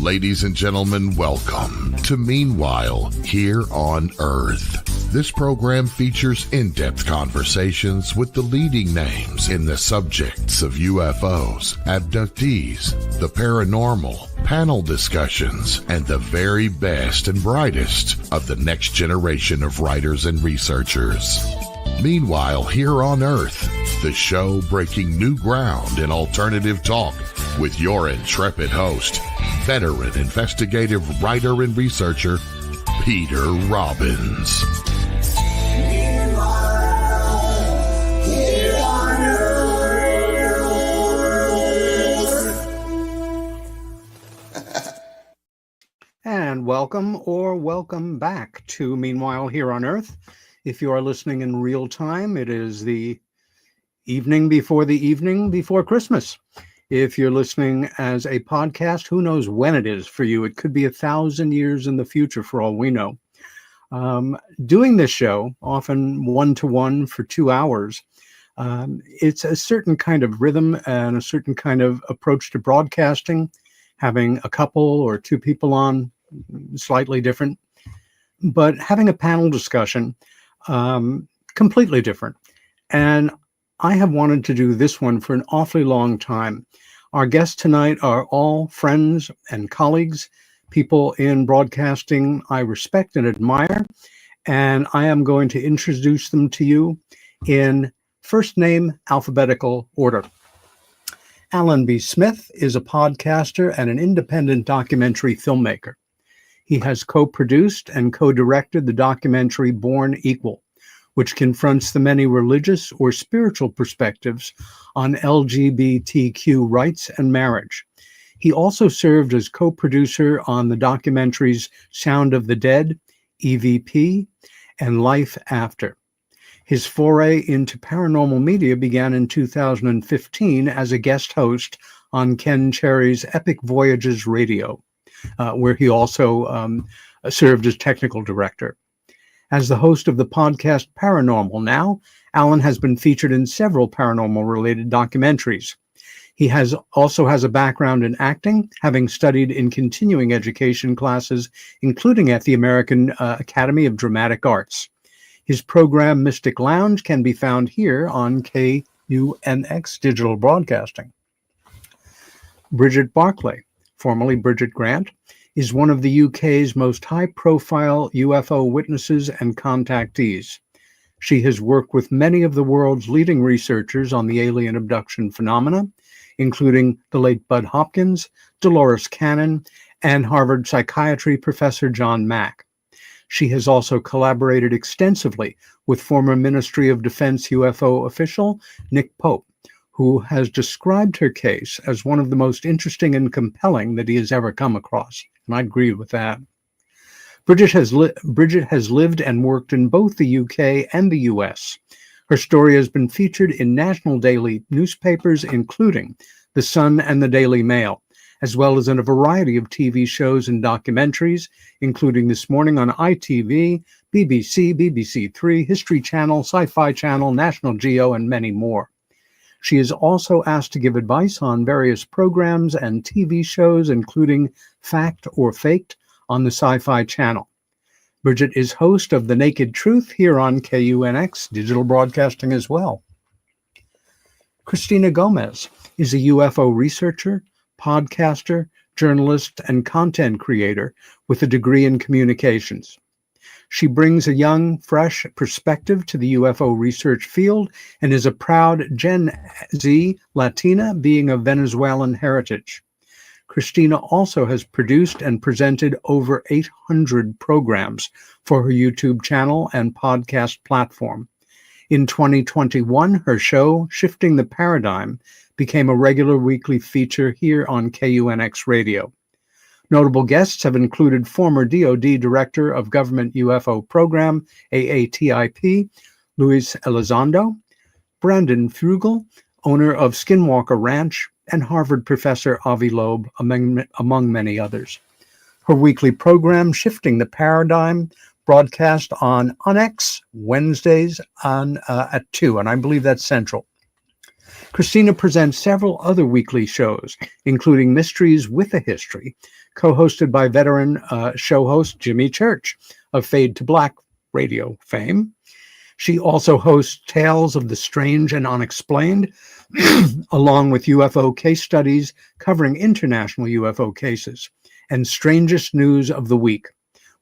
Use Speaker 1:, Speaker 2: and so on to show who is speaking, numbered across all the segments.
Speaker 1: Ladies and gentlemen, welcome to Meanwhile Here on Earth. This program features in-depth conversations with the leading names in the subjects of UFOs, abductees, the paranormal, panel discussions, and the very best and brightest of the next generation of writers and researchers. Meanwhile Here on Earth, the show breaking new ground in alternative talk with your intrepid host, veteran investigative writer and researcher, Peter Robbins.
Speaker 2: And welcome back to Meanwhile Here on Earth. If you are listening in real time, it is the evening before Christmas. If you're listening as a podcast, who knows when it is for you? It could be 1,000 years in the future for all we know. Doing this show, often one-to-one for 2 hours, it's a certain kind of rhythm and a certain kind of approach to broadcasting. Having a couple or two people on, slightly different. But having a panel discussion, completely different. And I have wanted to do this one for an awfully long time. Our guests tonight are all friends and colleagues, people in broadcasting I respect and admire, and I am going to introduce them to you in first name alphabetical order. Alan B. Smith is a podcaster and an independent documentary filmmaker. He has co-produced and co-directed the documentary Born Equal, which confronts the many religious or spiritual perspectives on LGBTQ rights and marriage. He also served as co-producer on the documentaries Sound of the Dead, EVP, and Life After. His foray into paranormal media began in 2015 as a guest host on Ken Cherry's Epic Voyages Radio, where he also served as technical director. As the host of the podcast Paranormal Now, Alan has been featured in several paranormal-related documentaries. He also has a background in acting, having studied in continuing education classes, including at the American Academy of Dramatic Arts. His program, Mystic Lounge, can be found here on KUNX Digital Broadcasting. Brigitte Barclay, formerly Bridget Grant, is one of the UK's most high-profile UFO witnesses and contactees. She has worked with many of the world's leading researchers on the alien abduction phenomena, including the late Budd Hopkins, Dolores and Harvard psychiatry professor John Mack. She has also collaborated extensively with former Ministry of Defense UFO official Nick Pope, who has described her case as one of the most interesting and compelling that he has ever come across. And I agree with that. Brigitte has lived and worked in both the UK and the US. Her story has been featured in national daily newspapers, including The Sun and the Daily Mail, as well as in a variety of TV shows and documentaries, including This Morning on ITV, BBC, BBC Three, History Channel, Sci-Fi Channel, National Geo, and many more. She is also asked to give advice on various programs and TV shows, including Fact or Faked on the Sci-Fi Channel. Brigitte is host of The Naked Truth here on KUNX Digital Broadcasting as well. Christina Gomez is a UFO researcher, podcaster, journalist, and content creator with a degree in communications. She brings a young, fresh perspective to the UFO research field and is a proud Gen Z Latina being of Venezuelan heritage. Christina also has produced and presented over 800 programs for her YouTube channel and podcast platform. In 2021, her show, Shifting the Paradigm, became a regular weekly feature here on KUNX Radio. Notable guests have included former DoD Director of Government UFO Program, AATIP, Luis Elizondo, Brandon Fugel, owner of Skinwalker Ranch, and Harvard professor Avi Loeb, among many others. Her weekly program, Shifting the Paradigm, broadcast on X Wednesdays at 2, and I believe that's Central. Christina presents several other weekly shows, including Mysteries with a History, co-hosted by veteran show host Jimmy Church of Fade to Black radio fame. She also hosts Tales of the Strange and Unexplained, along with UFO case studies covering international UFO cases, and Strangest News of the Week,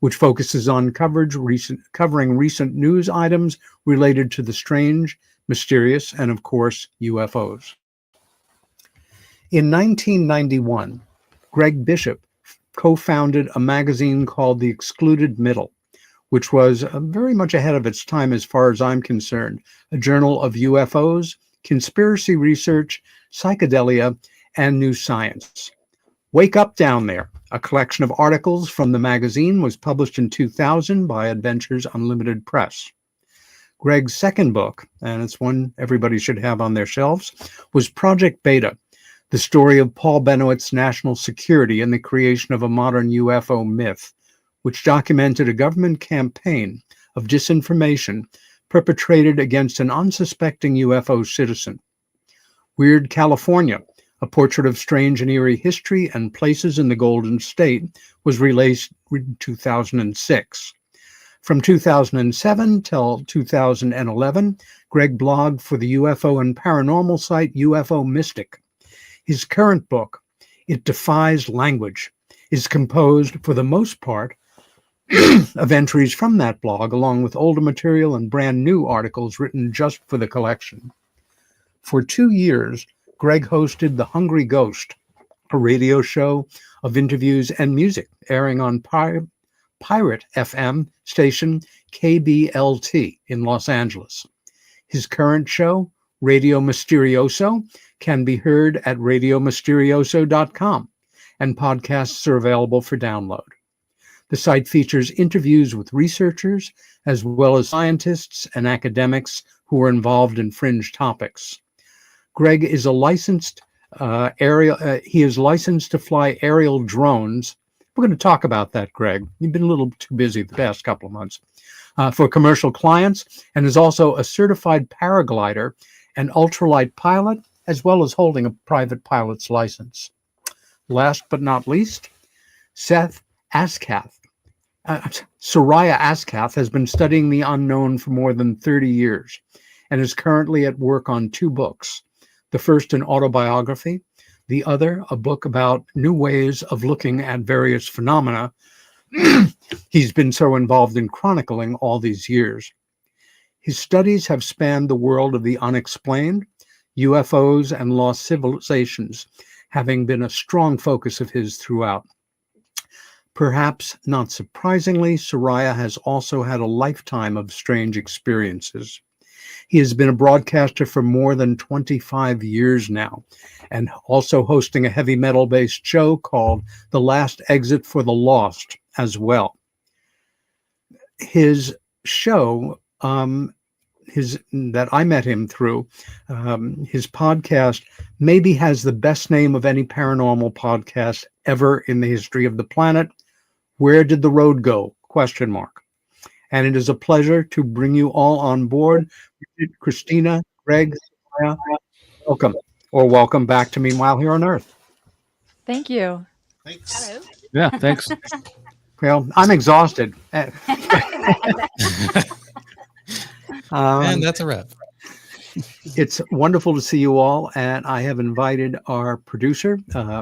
Speaker 2: which focuses on covering recent news items related to the strange, mysterious, and of course, UFOs. In 1991, Greg Bishop co-founded a magazine called The Excluded Middle, which was very much ahead of its time as far as I'm concerned, a journal of UFOs, conspiracy research, psychedelia, and new science. Wake Up Down There, a collection of articles from the magazine, was published in 2000 by Adventures Unlimited Press. Greg's second book, and it's one everybody should have on their shelves, was Project Beta, the story of Paul Bennewit's national security and the creation of a modern UFO myth, which documented a government campaign of disinformation perpetrated against an unsuspecting UFO citizen. Weird California, a portrait of strange and eerie history and places in the Golden State, was released in 2006. From 2007 till 2011, Greg blogged for the UFO and paranormal site UFO Mystic. His current book, It Defies Language, is composed, for the most part, of entries from that blog, along with older material and brand new articles written just for the collection. For 2 years, Greg hosted The Hungry Ghost, a radio show of interviews and music airing on Pirate FM station KBLT in Los Angeles. His current show, Radio Mysterioso, can be heard at radiomysterioso.com, and podcasts are available for download. The site features interviews with researchers as well as scientists and academics who are involved in fringe topics. Greg is a licensed he is licensed to fly aerial drones. We're going to talk about that, Greg. You've been a little too busy the past couple of months. For commercial clients, and is also a certified paraglider and ultralight pilot, as well as holding a private pilot's license. Last but not least, Soraya Askath has been studying the unknown for more than 30 years and is currently at work on 2 books. The first an autobiography, the other a book about new ways of looking at various phenomena he's been so involved in chronicling all these years. His studies have spanned the world of the unexplained, UFOs, and lost civilizations, having been a strong focus of his throughout. Perhaps not surprisingly, Soraya has also had a lifetime of strange experiences. He has been a broadcaster for more than 25 years now, and also hosting a heavy metal-based show called The Last Exit for the Lost as well. His show, that I met him through, his podcast maybe has the best name of any paranormal podcast ever in the history of the planet. Where Did the Road Go? ? And it is a pleasure to bring you all on board. Christina, Greg, welcome, or welcome back to Meanwhile Here on Earth.
Speaker 3: Thank you.
Speaker 4: Thanks.
Speaker 3: Hello.
Speaker 5: Yeah, thanks.
Speaker 2: Well, I'm exhausted.
Speaker 4: And that's a wrap.
Speaker 2: It's wonderful to see you all, and I have invited our producer,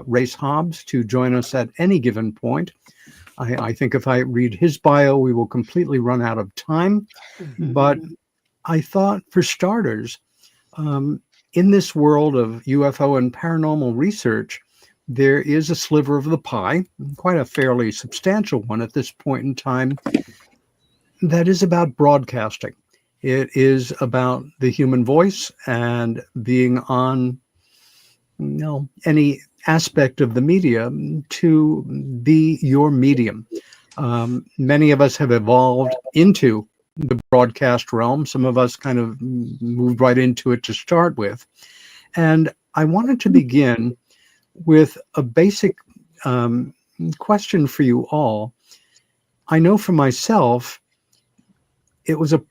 Speaker 2: Race Hobbs, to join us at any given point. I think if I read his bio, we will completely run out of time. But I thought, for starters, in this world of UFO and paranormal research, there is a sliver of the pie, quite a fairly substantial one at this point in time, that is about broadcasting. It is about the human voice and being on, any aspect of the media to be your medium. Many of us have evolved into the broadcast realm. Some of us kind of moved right into it to start with. And I wanted to begin with a basic question for you all. I know for myself, it was a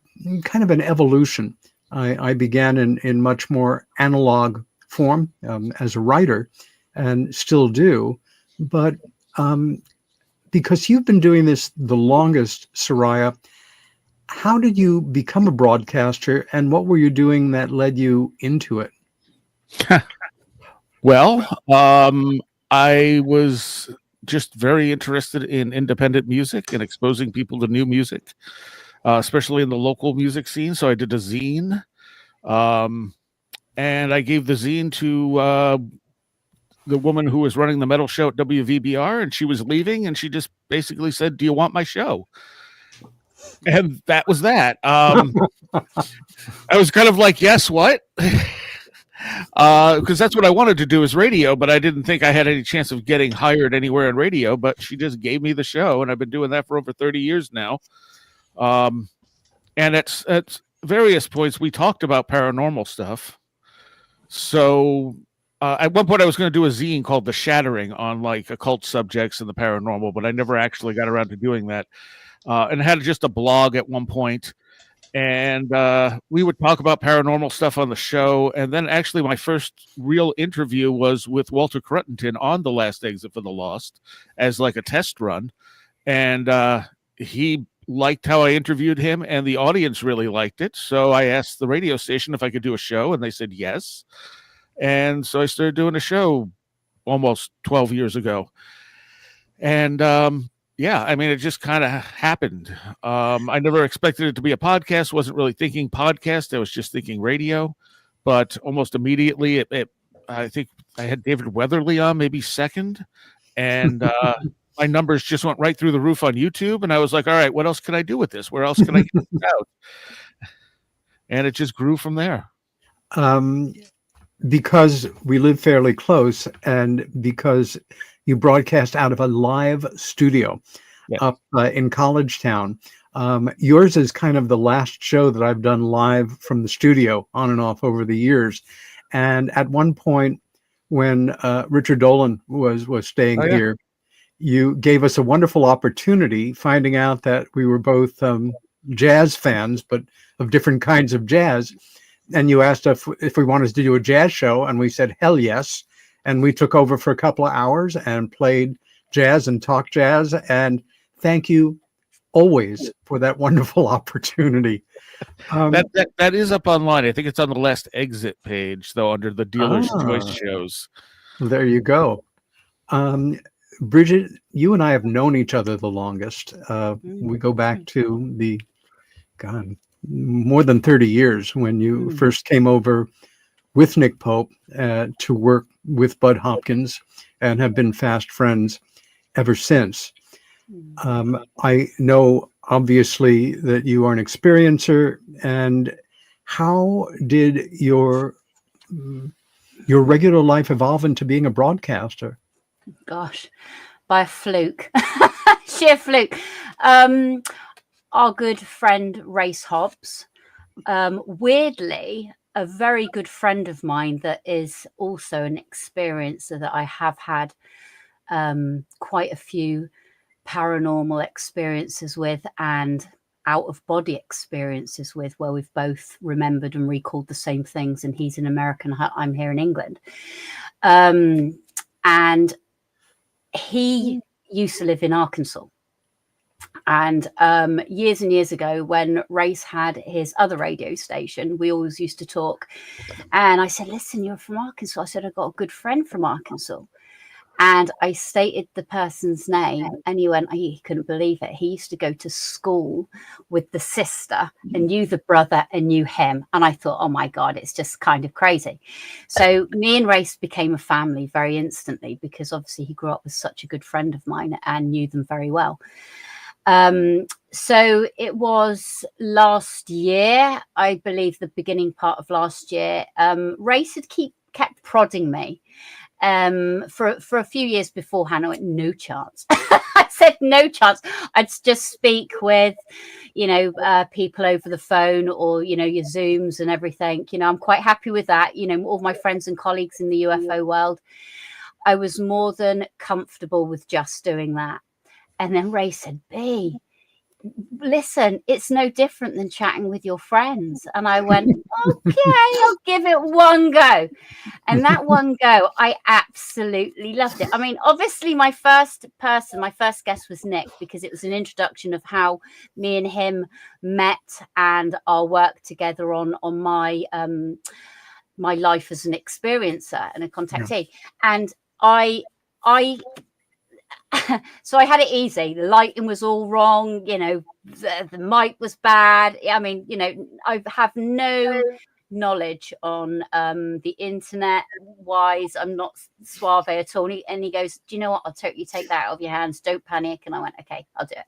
Speaker 2: kind of an evolution. I began in much more analog form as a writer, and still do. But Because you've been doing this the longest, Soraya, how did you become a broadcaster, and what were you doing that led you into it?
Speaker 5: Well, I was just very interested in independent music and exposing people to new music, especially in the local music scene. So I did a zine, and I gave the zine to the woman who was running the metal show at WVBR, and she was leaving, and she just basically said, "Do you want my show?" And that was that. I was kind of like, "Yes, what?" Because that's what I wanted to do is radio, but I didn't think I had any chance of getting hired anywhere in radio. But she just gave me the show, and I've been doing that for over 30 years now. And at various points, we talked about paranormal stuff. So at one point, I was going to do a zine called The Shattering on like occult subjects and the paranormal, but I never actually got around to doing that. And had just a blog at one point. And we would talk about paranormal stuff on the show. And then actually my first real interview was with Walter Cruttenton on The Last Exit for the Lost as like a test run. And he liked how I interviewed him, and the audience really liked it. So I asked the radio station if I could do a show, and they said yes. And so I started doing a show almost 12 years ago. And yeah, I mean, it just kind of happened. I never expected it to be a podcast. Wasn't really thinking podcast. I was just thinking radio. But almost immediately, I think I had David Weatherly on, maybe second. And my numbers just went right through the roof on YouTube. And I was like, all right, what else can I do with this? Where else can I get this out? And it just grew from there.
Speaker 2: Because we live fairly close, and because you broadcast out of a live studio up in College Town. Yours is kind of the last show that I've done live from the studio on and off over the years. And at one point when Richard Dolan was staying here, you gave us a wonderful opportunity, finding out that we were both jazz fans, but of different kinds of jazz. And you asked us if we wanted to do a jazz show, and we said, hell yes. And we took over for a couple of hours and played jazz and talked jazz. And thank you always for that wonderful opportunity.
Speaker 5: That is up online. I think it's on the Last Exit page, though, under the Dealer's Choice shows.
Speaker 2: There you go. Brigitte, you and I have known each other the longest. We go back to more than 30 years when you first came over with Nick Pope to work with Budd Hopkins, and have been fast friends ever since. I know, obviously, that you are an experiencer. And how did your regular life evolve into being a broadcaster?
Speaker 6: Gosh, by a fluke, sheer fluke. Our good friend Race Hobbs, weirdly, a very good friend of mine that is also an experiencer that I have had quite a few paranormal experiences with and out-of-body experiences with, where we've both remembered and recalled the same things, and he's in America and I'm here in England. And he used to live in Arkansas. And years and years ago, when Race had his other radio station, we always used to talk. And I said, listen, you're from Arkansas. I said, I got a good friend from Arkansas. And I stated the person's name, and he went, he couldn't believe it. He used to go to school with the sister and knew the brother and knew him. And I thought, oh my God, it's just kind of crazy. So me and Race became a family very instantly, because obviously he grew up with such a good friend of mine and knew them very well. So it was last year, I believe the beginning part of last year, Race had kept prodding me for a few years beforehand. I went, no chance. I said, no chance. I'd just speak with, people over the phone, or, your Zooms and everything. I'm quite happy with that. All my friends and colleagues in the UFO world, I was more than comfortable with just doing that. And then Ray said, B, listen, it's no different than chatting with your friends. And I went, okay, I'll give it one go. And that one go, I absolutely loved it. I mean, obviously my first guest was Nick, because it was an introduction of how me and him met and our work together on my my life as an experiencer and a contactee. And I so I had it easy. The lighting was all wrong, you know, the mic was bad. I mean, you know, I have no knowledge on the internet wise. I'm not suave at all. And he goes, do you know what? I'll totally take that out of your hands. Don't panic. And I went, okay, I'll do it.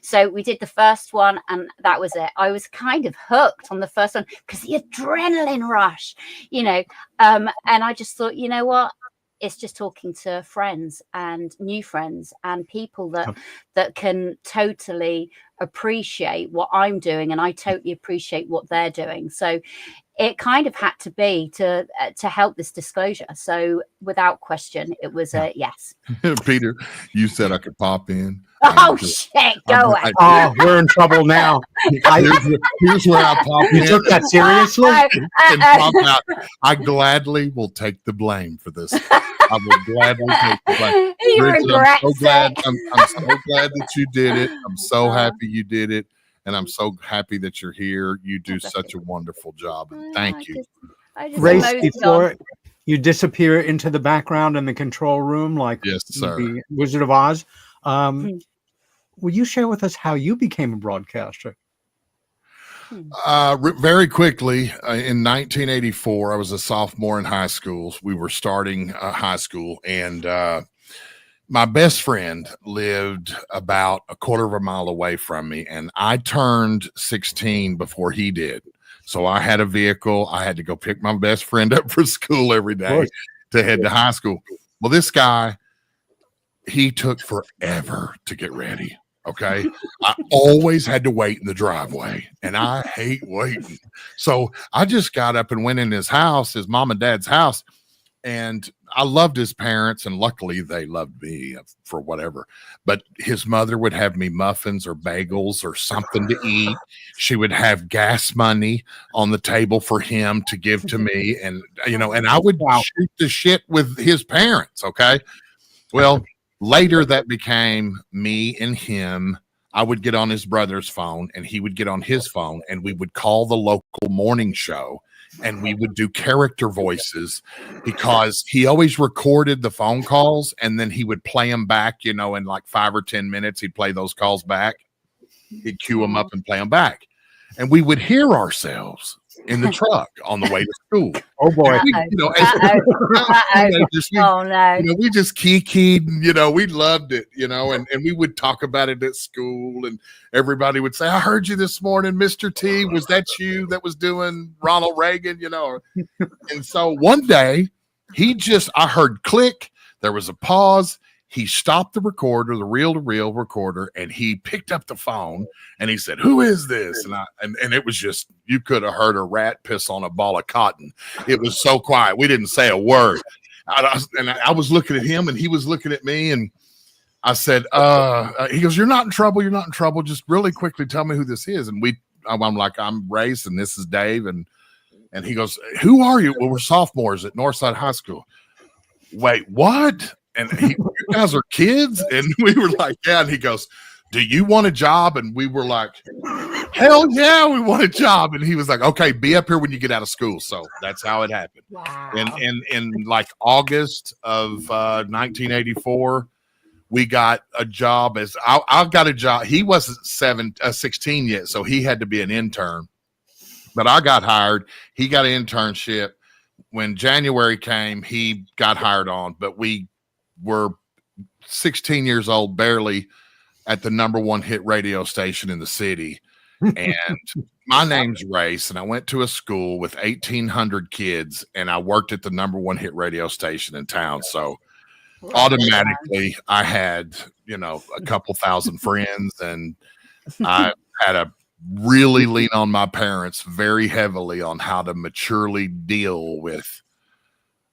Speaker 6: So we did the first one, and that was it. I was kind of hooked on the first one because the adrenaline rush, you know, and I just thought, you know what? It's just talking to friends and new friends and people that can totally appreciate what I'm doing, and I totally appreciate what they're doing. So it kind of had to be to help this disclosure. So without question, it was a yes.
Speaker 7: Peter, you said I could pop in.
Speaker 6: Oh shit! Go away.
Speaker 2: Oh, we're in trouble now.
Speaker 7: Here's where I pop in.
Speaker 2: You took that seriously?
Speaker 7: And pop out. I gladly will take the blame for this. I will gladly take the blame. I'm so glad that you did it. I'm so happy you did it. And I'm so happy that you're here. You do such a wonderful job. And thank you.
Speaker 2: Race, before you disappear into the background in the control room, like
Speaker 7: yes, sir.
Speaker 2: The Wizard of Oz, will you share with us how you became a broadcaster?
Speaker 7: Very quickly, in 1984, I was a sophomore in high school. We were starting high school, and my best friend lived about a quarter of a mile away from me, and I turned 16 before he did. So I had a vehicle. I had to go pick my best friend up for school every day to head to high school. Well, this guy, he took forever to get ready. Okay. I always had to wait in the driveway, and I hate waiting. So I just got up and went in his house, his mom and dad's house. And I loved his parents, and luckily they loved me for whatever. But his mother would have me muffins or bagels or something to eat. She would have gas money on the table for him to give to me. And, you know, and I would shoot the shit with his parents. Okay. Well, later that became me and him. I would get on his brother's phone, and he would get on his phone, and we would call the local morning show. And we would do character voices, because he always recorded the phone calls, and then he would play them back, you know, in like 5 or 10 minutes. He'd play those calls back. He'd cue them up and play them back. And we would hear ourselves in the truck on the way to school.
Speaker 2: Oh boy.
Speaker 7: We just keyed, you know, we loved it, you know, and we would talk about it at school, and everybody would say, I heard you this morning, Mr. T. Was that you that was doing Ronald Reagan, you know? And so one day I heard click, there was a pause. He stopped the recorder, the reel-to-reel recorder, and he picked up the phone, and he said, who is this? And it was just, you could have heard a rat piss on a ball of cotton. It was so quiet. We didn't say a word. I was looking at him, and he was looking at me, and I said, he goes, you're not in trouble. You're not in trouble. Just really quickly tell me who this is. And I'm like, I'm Race, and this is Dave. And he goes, who are you? Well, we're sophomores at Northside High School. Wait, what? And you guys are kids? And we were like, yeah. And he goes, do you want a job? And we were like, hell yeah, we want a job. And he was like, okay, be up here when you get out of school. So that's how it happened.
Speaker 6: Wow.
Speaker 7: And in like August of 1984, we got a job I got a job. He wasn't 16 yet, so he had to be an intern. But I got hired. He got an internship. When January came, he got hired on. But we were 16 years old, barely, at the #1 hit radio station in the city. And my name's Race, and I went to a school with 1,800 kids, and I worked at the #1 hit radio station in town. So automatically I had, you know, a couple thousand friends, and I had to really lean on my parents very heavily on how to maturely deal with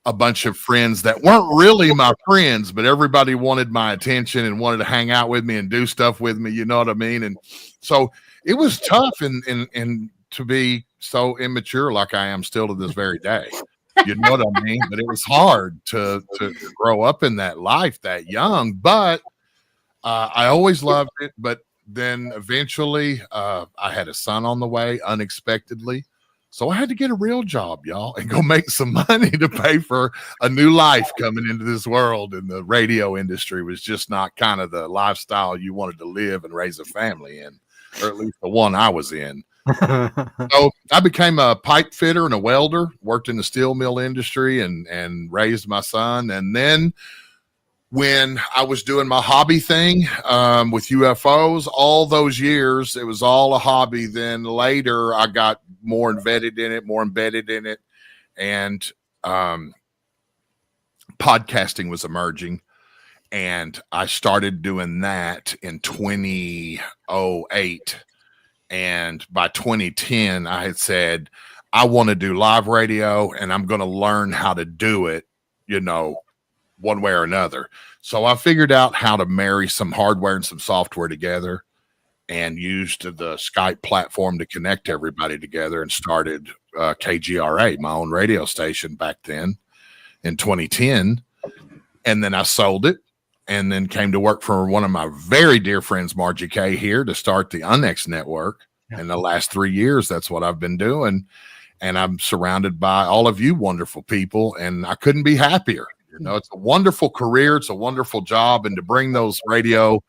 Speaker 7: a bunch of friends that weren't really my friends, but everybody wanted my attention and wanted to hang out with me and do stuff with me. You know what I mean? And so it was tough and to be so immature like I am still to this very day. You know what I mean? But it was hard to grow up in that life that young, but I always loved it. But then eventually I had a son on the way unexpectedly. So I had to get a real job, y'all, and go make some money to pay for a new life coming into this world. And the radio industry was just not kind of the lifestyle you wanted to live and raise a family in, or at least the one I was in. So I became a pipe fitter and a welder, worked in the steel mill industry and raised my son. And then when I was doing my hobby thing with UFOs, all those years, it was all a hobby. Then later I got more embedded in it. And podcasting was emerging. And I started doing that in 2008. And by 2010, I had said, I want to do live radio and I'm going to learn how to do it, you know, one way or another. So I figured out how to marry some hardware and some software together and used the Skype platform to connect everybody together and started KGRA, my own radio station back then in 2010. And then I sold it and then came to work for one of my very dear friends, Margie Kay, here to start the KUNX network. Yeah. In the last 3 years, that's what I've been doing. And I'm surrounded by all of you wonderful people, and I couldn't be happier. You know, it's a wonderful career. It's a wonderful job. And to bring those radio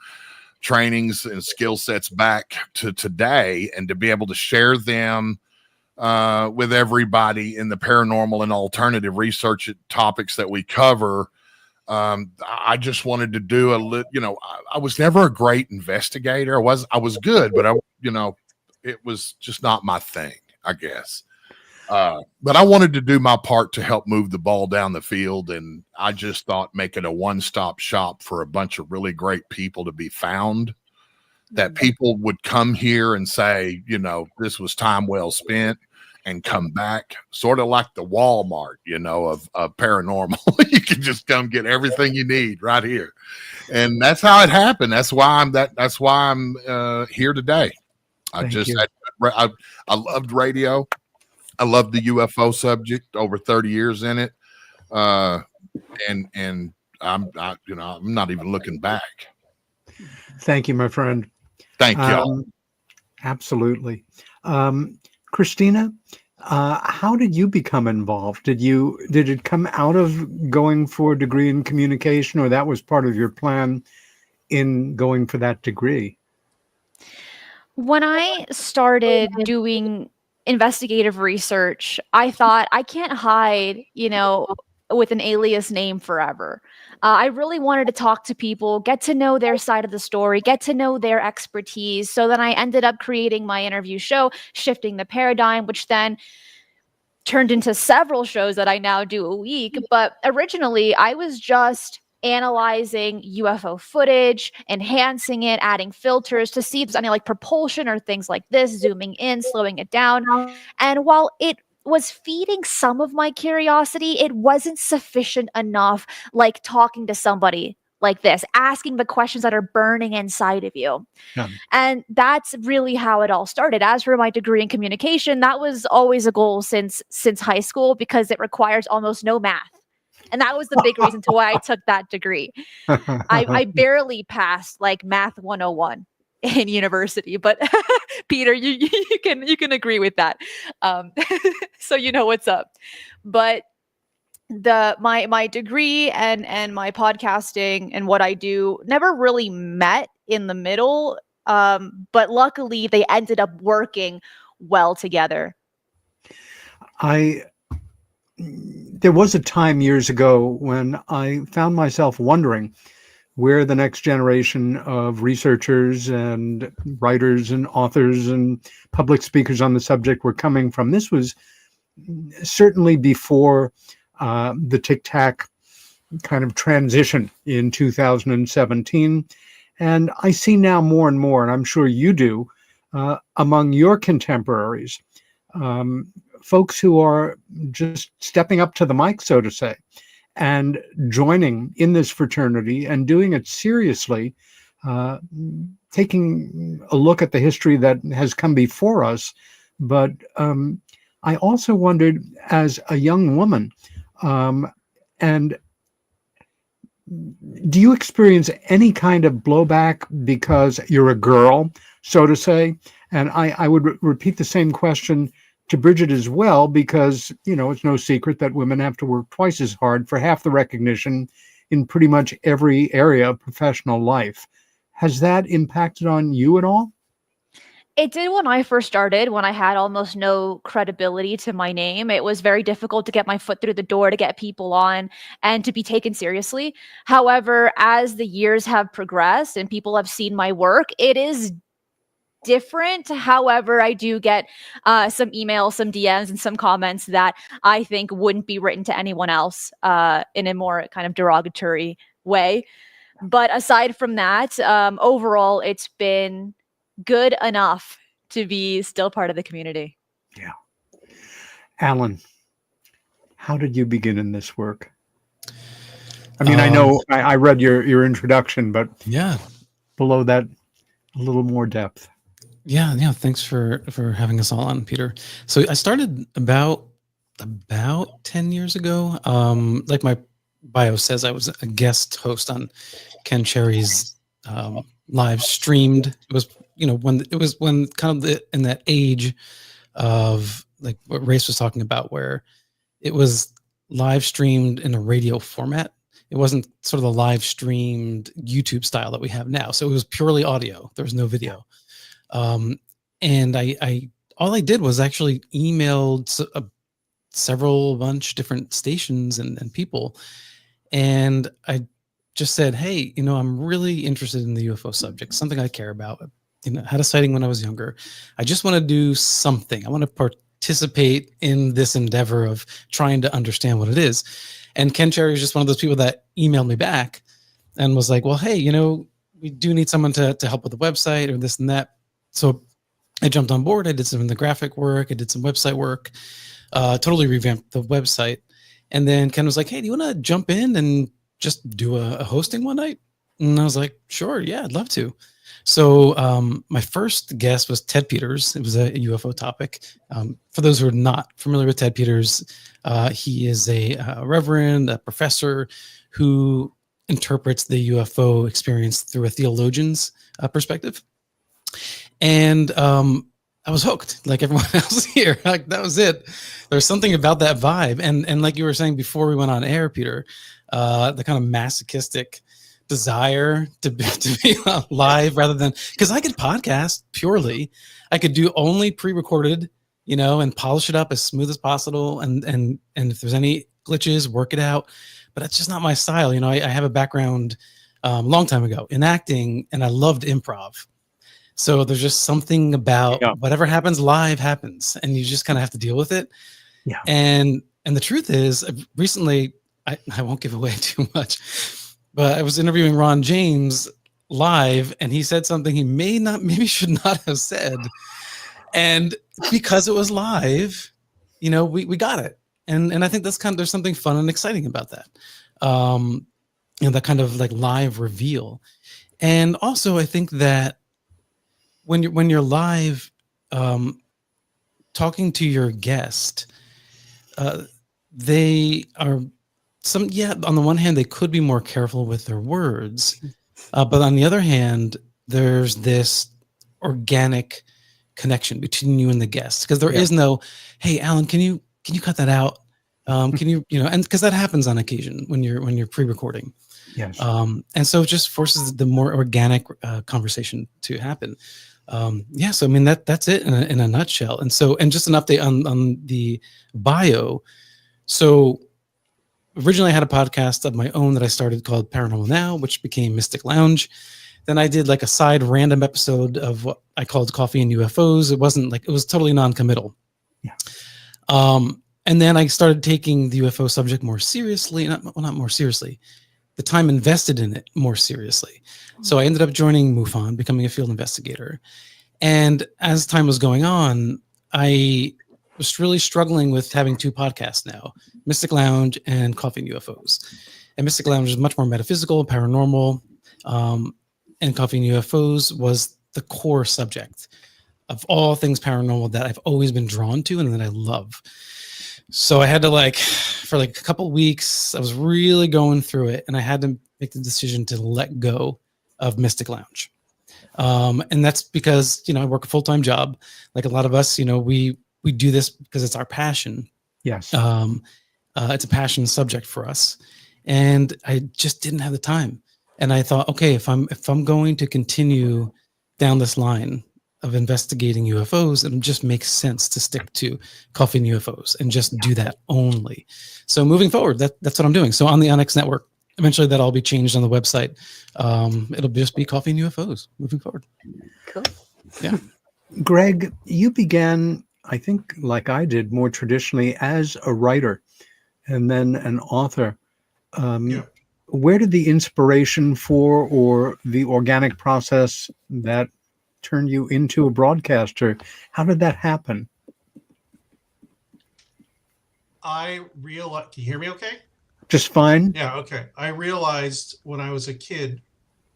Speaker 7: trainings and skill sets back to today and to be able to share them with everybody in the paranormal and alternative research topics that we cover. I just wanted to do I was never a great investigator. I was good, but it was just not my thing, I guess. But I wanted to do my part to help move the ball down the field. And I just thought make it a one-stop shop for a bunch of really great people to be found, that people would come here and say, you know, this was time well spent and come back, sort of like the Walmart, you know, of paranormal. You can just come get everything you need right here. And that's how it happened. That's why I'm here today. I loved radio. I love the UFO subject, over 30 years in it. And I'm not even looking back.
Speaker 2: Thank you, my friend.
Speaker 7: Thank you.
Speaker 2: Absolutely. Christina, how did you become involved? Did it come out of going for a degree in communication, or that was part of your plan in going for that degree?
Speaker 3: When I started doing investigative research, I thought I can't hide, with an alias name forever. I really wanted to talk to people, get to know their side of the story, get to know their expertise. So then I ended up creating my interview show, Shifting the Paradigm, which then turned into several shows that I now do a week. But originally, I was just analyzing UFO footage, enhancing it, adding filters to see if there's any like propulsion or things like this, zooming in, slowing it down. And while it was feeding some of my curiosity, it wasn't sufficient enough, like talking to somebody like this, asking the questions that are burning inside of you. Yeah. And that's really how it all started. As for my degree in communication, that was always a goal since high school, because it requires almost no math. And that was the big reason to why I took that degree. I barely passed like math 101 in university, but Peter, you can agree with that. So you know what's up. But my degree and my podcasting and what I do never really met in the middle. But luckily they ended up working well together.
Speaker 2: There was a time years ago when I found myself wondering where the next generation of researchers and writers and authors and public speakers on the subject were coming from. This was certainly before the tic-tac kind of transition in 2017. And I see now more and more, and I'm sure you do, among your contemporaries, folks who are just stepping up to the mic, so to say, and joining in this fraternity and doing it seriously, taking a look at the history that has come before us. But I also wondered, as a young woman, and do you experience any kind of blowback because you're a girl, so to say? And I would repeat the same question to Brigitte as well, because, it's no secret that women have to work twice as hard for half the recognition in pretty much every area of professional life. Has that impacted on you at all?
Speaker 3: It did when I first started, when I had almost no credibility to my name. It was very difficult to get my foot through the door, to get people on, and to be taken seriously. However, as the years have progressed and people have seen my work, it is different. However, I do get some emails, some DMs, and some comments that I think wouldn't be written to anyone else in a more kind of derogatory way. But aside from that, overall, it's been good enough to be still part of the community.
Speaker 2: Yeah. Alan, how did you begin in this work? I mean, I know I read your introduction, but
Speaker 4: yeah,
Speaker 2: below that, a little more depth.
Speaker 4: Yeah. Thanks for having us all on, Peter. So I started about 10 years ago. Like my bio says, I was a guest host on Ken Cherry's live streamed. It was when kind of in that age of like what Race was talking about, where it was live streamed in a radio format. It wasn't sort of the live streamed YouTube style that we have now. So it was purely audio. There was no video. And I all I did was actually emailed a bunch different stations and people. And I just said, hey, I'm really interested in the UFO subject, something I care about. Had a sighting when I was younger. I just want to do something. I want to participate in this endeavor of trying to understand what it is. And Ken Cherry is just one of those people that emailed me back and was like, well, hey, we do need someone to help with the website or this and that. So I jumped on board. I did some of the graphic work. I did some website work, totally revamped the website. And then Ken was like, hey, do you want to jump in and just do a hosting one night? And I was like, sure, yeah, I'd love to. So my first guest was Ted Peters. It was a UFO topic. For those who are not familiar with Ted Peters, he is a reverend, a professor who interprets the UFO experience through a theologian's perspective. And I was hooked, like everyone else here. Like that was it. There's something about that vibe. And like you were saying before we went on air, Peter, the kind of masochistic desire to be live rather than, because I could podcast purely. I could do only pre-recorded, and polish it up as smooth as possible. And if there's any glitches, work it out. But that's just not my style. I have a background a long time ago in acting, and I loved improv. So there's just something about whatever happens live happens, and you just kind of have to deal with it.
Speaker 2: Yeah.
Speaker 4: And the truth is, recently, I won't give away too much, but I was interviewing Ron James live, and he said something he maybe should not have said. And because it was live, we got it. And I think that's there's something fun and exciting about that. That kind of like live reveal. And also I think that when you're live, talking to your guest, they are on the one hand, they could be more careful with their words, but on the other hand, there's this organic connection between you and the guest, because there is no, hey, Alan, can you cut that out? Can you, and because that happens on occasion when you're pre-recording.
Speaker 2: Yes.
Speaker 4: And so it just forces the more organic conversation to happen. So I mean that's it in a nutshell. And just an update on the bio. So originally I had a podcast of my own that I started called Paranormal Now, which became Mystic Lounge. Then I did like a side random episode of what I called Coffee and UFOs. It was totally non-committal.
Speaker 2: Yeah.
Speaker 4: And then I started taking the UFO subject more seriously, not more seriously, the time invested in it more seriously. So I ended up joining MUFON, becoming a field investigator. And as time was going on, I was really struggling with having two podcasts now, Mystic Lounge and Coffee and UFOs. And Mystic Lounge is much more metaphysical, paranormal, and Coffee and UFOs was the core subject of all things paranormal that I've always been drawn to and that I love. So I had to for a couple of weeks, I was really going through it, and I had to make the decision to let go of Mystic Lounge. And that's because, I work a full-time job. Like a lot of us, we do this because it's our passion.
Speaker 2: Yes.
Speaker 4: It's a passion subject for us. And I just didn't have the time. And I thought, okay, if I'm going to continue down this line of investigating UFOs, it just makes sense to stick to Coffee and UFOs and just do that only. So moving forward, that's what I'm doing. So on the KUNX network, eventually that'll all be changed on the website. It'll just be Coffee and UFOs moving forward.
Speaker 6: Cool.
Speaker 4: Yeah.
Speaker 2: Greg, you began, I think, like I did, more traditionally as a writer and then an author. Where did the inspiration for or the organic process that turned you into a broadcaster, how did that happen?
Speaker 8: Can you hear me okay?
Speaker 2: Just fine.
Speaker 8: Yeah, okay. I realized when I was a kid,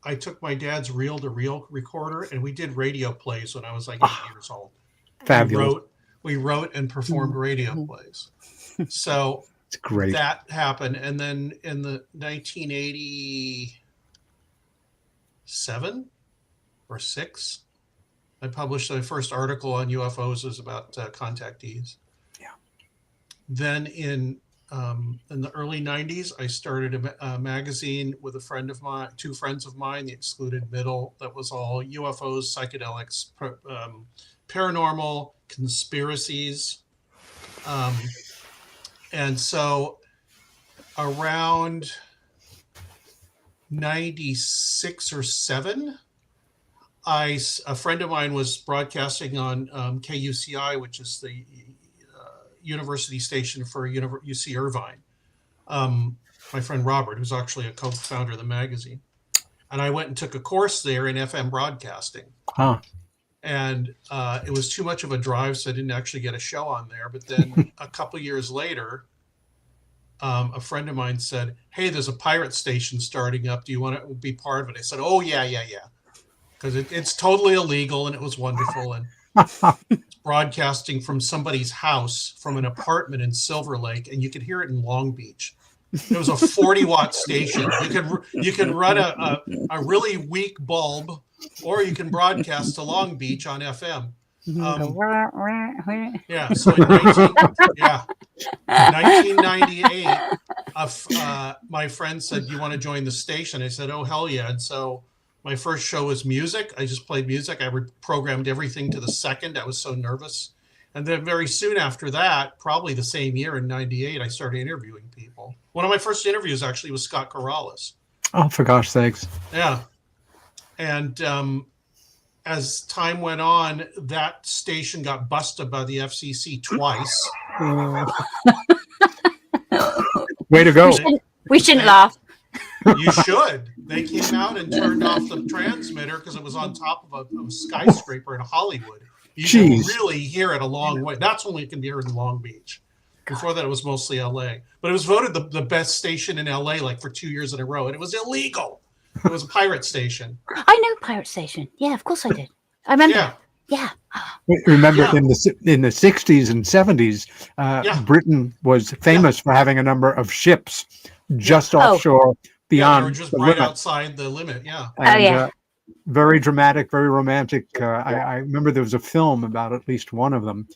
Speaker 8: I took my dad's reel-to-reel recorder and we did radio plays when I was like 8 years old.
Speaker 2: Fabulous.
Speaker 8: We wrote and performed radio plays. So
Speaker 2: it's great.
Speaker 8: That happened. And then in the 1987 or 6, I published my first article on UFOs. It was about contactees.
Speaker 2: Yeah.
Speaker 8: Then in the early 90s, I started a magazine with two friends of mine, the Excluded Middle, that was all UFOs, psychedelics, paranormal, conspiracies. And so around 96 or 7, a friend of mine was broadcasting on KUCI, which is the university station for UC Irvine. My friend Robert, who's actually a co-founder of the magazine. And I went and took a course there in FM broadcasting.
Speaker 2: Huh.
Speaker 8: And it was too much of a drive, so I didn't actually get a show on there. But then a couple years later, a friend of mine said, "Hey, there's a pirate station starting up. Do you want to be part of it?" I said, "Oh, yeah. Because it's totally illegal, and it was wonderful. And it's broadcasting from somebody's house, from an apartment in Silver Lake, and you could hear it in Long Beach. It was a 40-watt station. You could run a really weak bulb, or you can broadcast to Long Beach on FM. Yeah. So in 1998, my friend said, "You want to join the station?" I said, "Oh, hell yeah!" And so my first show was music. I just played music. I programmed everything to the second. I was so nervous. And then very soon after that, probably the same year in 98, I started interviewing people. One of my first interviews actually was Scott Corrales.
Speaker 2: Oh, for gosh sakes.
Speaker 8: Yeah. And as time went on, that station got busted by the FCC twice.
Speaker 2: Way to go.
Speaker 6: We shouldn't laugh.
Speaker 8: You should. They came out and turned off the transmitter because it was on top of a skyscraper in Hollywood. You can really hear it a long way. That's only it can be heard in Long Beach. Before that, it was mostly LA. But it was voted the best station in LA like for 2 years in a row. And it was illegal. It was a pirate station.
Speaker 6: I know Pirate Station. Yeah, of course I did. I remember. Yeah.
Speaker 2: Remember in the 60s and 70s, Britain was famous for having a number of ships just offshore beyond
Speaker 8: they were just right outside the limit. Yeah.
Speaker 2: And, very dramatic, very romantic. I remember there was a film about at least one of them.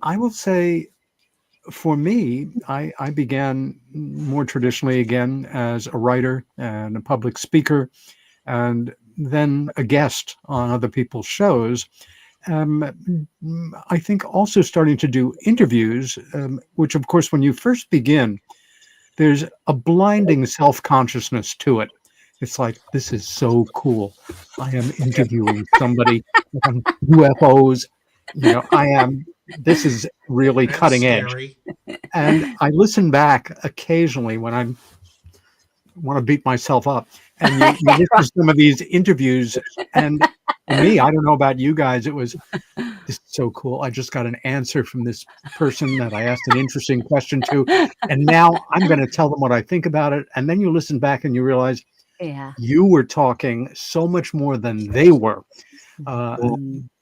Speaker 2: I will say, for me, I began more traditionally again as a writer and a public speaker, and then a guest on other people's shows. I think also starting to do interviews, which of course, when you first begin, there's a blinding self-consciousness to it. It's like, this is so cool. I am interviewing somebody on UFOs. This is really cutting edge. And I listen back occasionally when I want to beat myself up. And you listen to some of these interviews, and me, I don't know about you guys. It was this is so cool. I just got an answer from this person that I asked an interesting question to, and now I'm going to tell them what I think about it. And then you listen back and you realize
Speaker 6: Yeah.
Speaker 2: you were talking so much more than they were.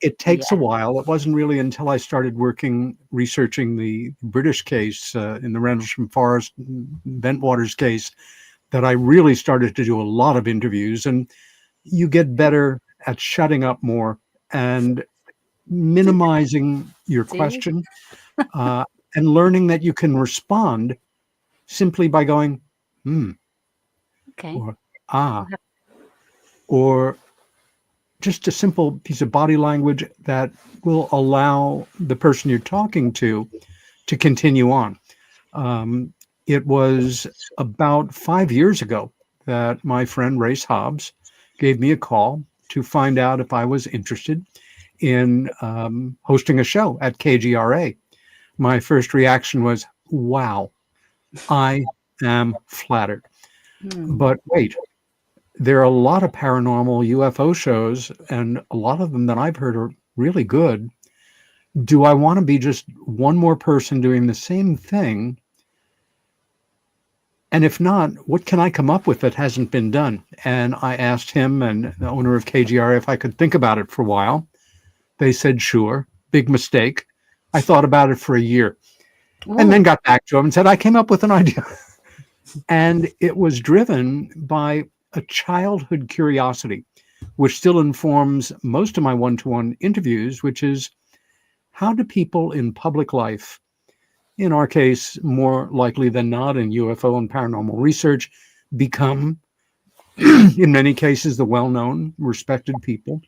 Speaker 2: It takes a while. It wasn't really until I started researching the British case in the Rendlesham Forest Bentwaters case that I really started to do a lot of interviews, and you get better at shutting up more and minimizing your question and learning that you can respond simply by going,
Speaker 6: Okay.
Speaker 2: or or just a simple piece of body language that will allow the person you're talking to continue on. It was about 5 years ago that my friend Race Hobbs gave me a call to find out if I was interested in hosting a show at KGRA. My first reaction was, wow, I am flattered. But wait, there are a lot of paranormal UFO shows, and a lot of them that I've heard are really good. Do I want to be just one more person doing the same thing? And if not, what can I come up with that hasn't been done? And I asked him and the owner of KGRA if I could think about it for a while. They said, sure. Big mistake. I thought about it for a year and then got back to him and said, I came up with an idea. And it was driven by a childhood curiosity, which still informs most of my one-to-one interviews, which is, how do people in public life, in our case, more likely than not in UFO and paranormal research, become, in many cases, the well-known, respected people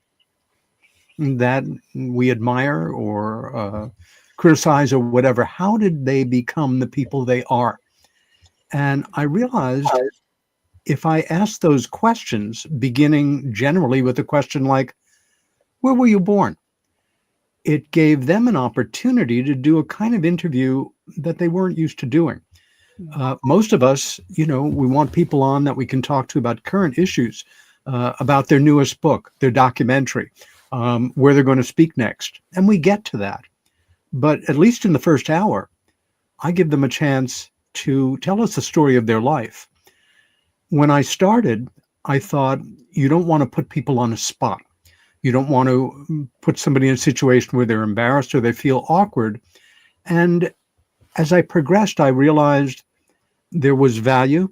Speaker 2: that we admire or criticize or whatever? How did they become the people they are? And I realized if I asked those questions, beginning generally with a question like, where were you born? It gave them an opportunity to do a kind of interview that they weren't used to doing. Most of us, we want people on that we can talk to about current issues, about their newest book, their documentary, where they're going to speak next. And we get to that. But at least in the first hour, I give them a chance to tell us the story of their life. When I started, I thought, you don't want to put people on a spot. You don't want to put somebody in a situation where they're embarrassed or they feel awkward. And as I progressed, I realized there was value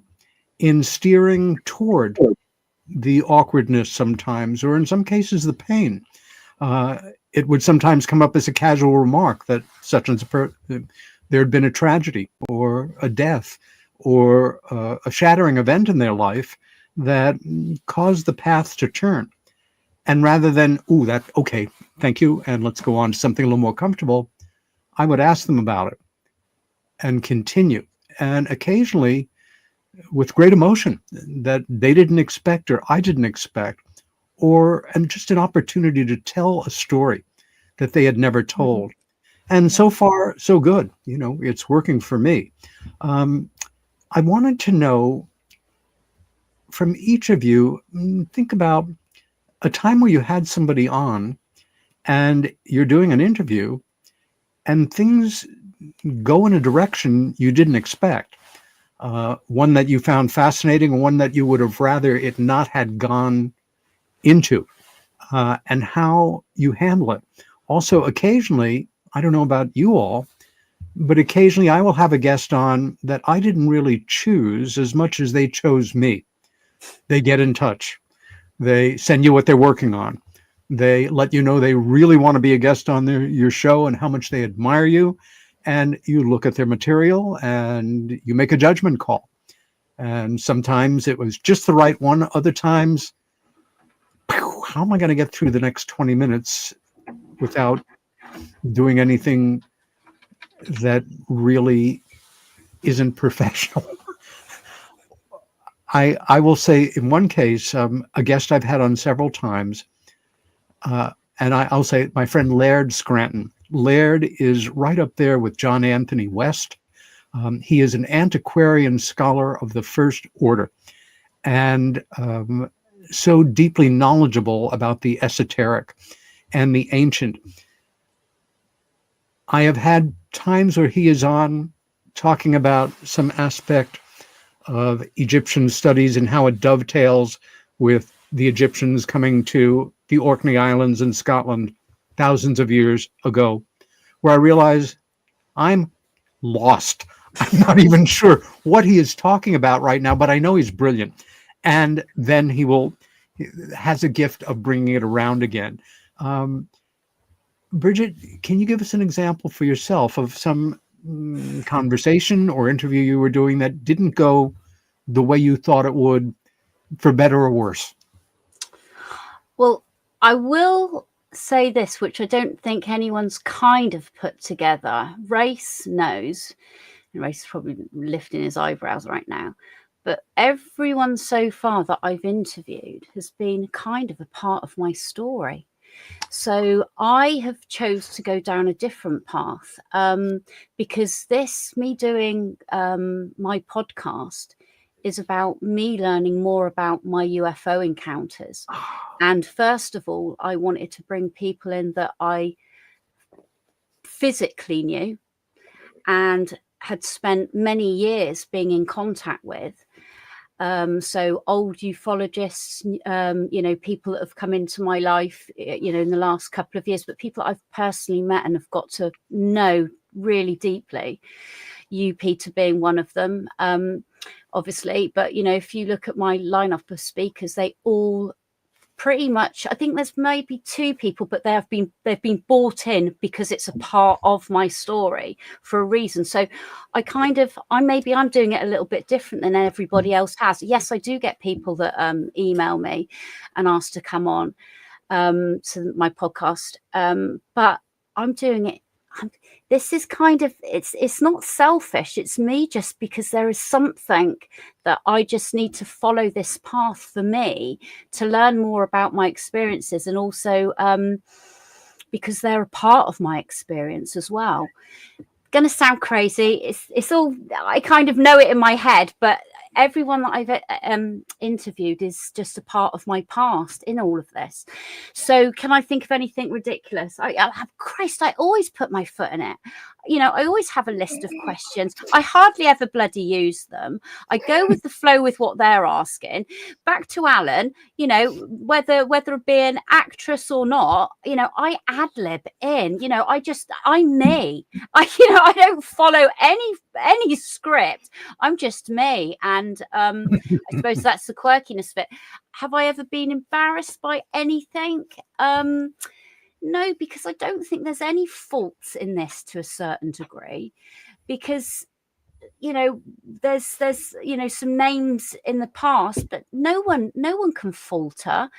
Speaker 2: in steering toward the awkwardness sometimes, or in some cases, the pain. It would sometimes come up as a casual remark that such and there had been a tragedy or a death or a shattering event in their life that caused the path to turn. And rather than, okay, thank you, and let's go on to something a little more comfortable, I would ask them about it and continue. And occasionally, with great emotion that they didn't expect or I didn't expect, and just an opportunity to tell a story that they had never told. And so far, so good. It's working for me. I wanted to know from each of you, think about a time where you had somebody on and you're doing an interview and things go in a direction you didn't expect. One that you found fascinating, one that you would have rather it not had gone into, and how you handle it. Also, occasionally, I don't know about you all, but occasionally I will have a guest on that I didn't really choose as much as they chose me. They get in touch. They send you what they're working on. They let you know they really want to be a guest on your show and how much they admire you. And you look at their material and you make a judgment call. And sometimes it was just the right one. Other times, how am I going to get through the next 20 minutes without doing anything that really isn't professional? I will say in one case, a guest I've had on several times, and I'll say my friend Laird Scranton. Laird is right up there with John Anthony West. He is an antiquarian scholar of the first order. And so deeply knowledgeable about the esoteric and the ancient. I have had times where he is on talking about some aspect of Egyptian studies and how it dovetails with the Egyptians coming to the Orkney Islands in Scotland thousands of years ago, where I realize I'm lost. I'm not even sure what he is talking about right now, but I know he's brilliant. And then he has a gift of bringing it around again. Brigitte, can you give us an example for yourself of some conversation or interview you were doing that didn't go the way you thought it would, for better or worse?
Speaker 6: Well, I will say this, which I don't think anyone's kind of put together. Race knows, and Race is probably lifting his eyebrows right now, but everyone so far that I've interviewed has been kind of a part of my story. So I have chose to go down a different path, because me doing my podcast is about me learning more about my UFO encounters. And first of all, I wanted to bring people in that I physically knew and had spent many years being in contact with. So old ufologists, people that have come into my life, in the last couple of years, but people I've personally met and have got to know really deeply. You, Peter, being one of them, obviously. But, if you look at my lineup of speakers, they all pretty much, I think there's maybe two people, but they've been brought in because it's a part of my story for a reason. So I'm doing it a little bit different than everybody else has. Yes, I do get people that email me and ask to come on to my podcast, but I'm doing it. This is kind of, it's not selfish. It's me, just because there is something that I just need to follow this path for me to learn more about my experiences, and also because they're a part of my experience as well. Going to sound crazy. It's all, I kind of know it in my head, but everyone that I've interviewed is just a part of my past in all of this. So can I think of anything ridiculous? Christ, I always put my foot in it. I always have a list of questions. I hardly ever bloody use them. I go with the flow with what they're asking. Back to Alan, whether it be an actress or not, I ad lib in, I'm me. I don't follow any script. I'm just me. And I suppose that's the quirkiness of it. Have I ever been embarrassed by anything? No, because I don't think there's any faults in this to a certain degree, because there's some names in the past, but no one can falter.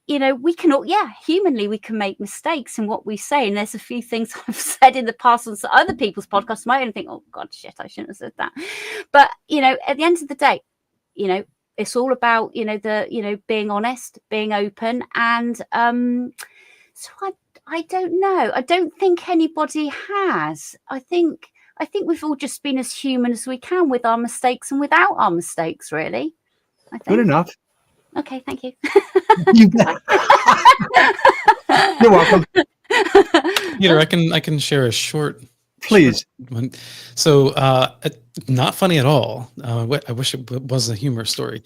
Speaker 6: We can all, humanly, we can make mistakes in what we say. And there's a few things I've said in the past on other people's podcasts. I only think, oh God, shit, I shouldn't have said that. But, at the end of the day, it's all about, being honest, being open. And so I don't know. I don't think anybody has. I think we've all just been as human as we can, with our mistakes and without our mistakes, really. I think.
Speaker 2: Good enough.
Speaker 6: Okay, thank you.
Speaker 2: You bet. You're welcome.
Speaker 4: Peter, I can share a short.
Speaker 2: Please.
Speaker 4: One. So, not funny at all. I wish it was a humor story,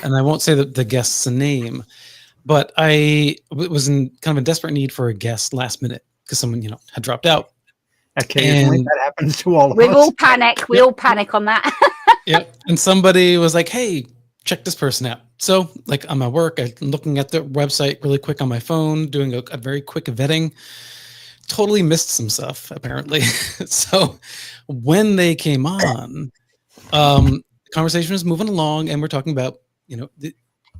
Speaker 4: and I won't say the guest's name, but I was in kind of a desperate need for a guest last minute because someone had dropped out.
Speaker 2: Occasionally, that happens to all of us.
Speaker 6: We all panic. We all panic on that.
Speaker 4: Yep. And somebody was like, "Hey, check this person out." So, I'm at work, I'm looking at the website really quick on my phone, doing a very quick vetting. Totally missed some stuff, apparently. So when they came on, the conversation was moving along, and we're talking about, the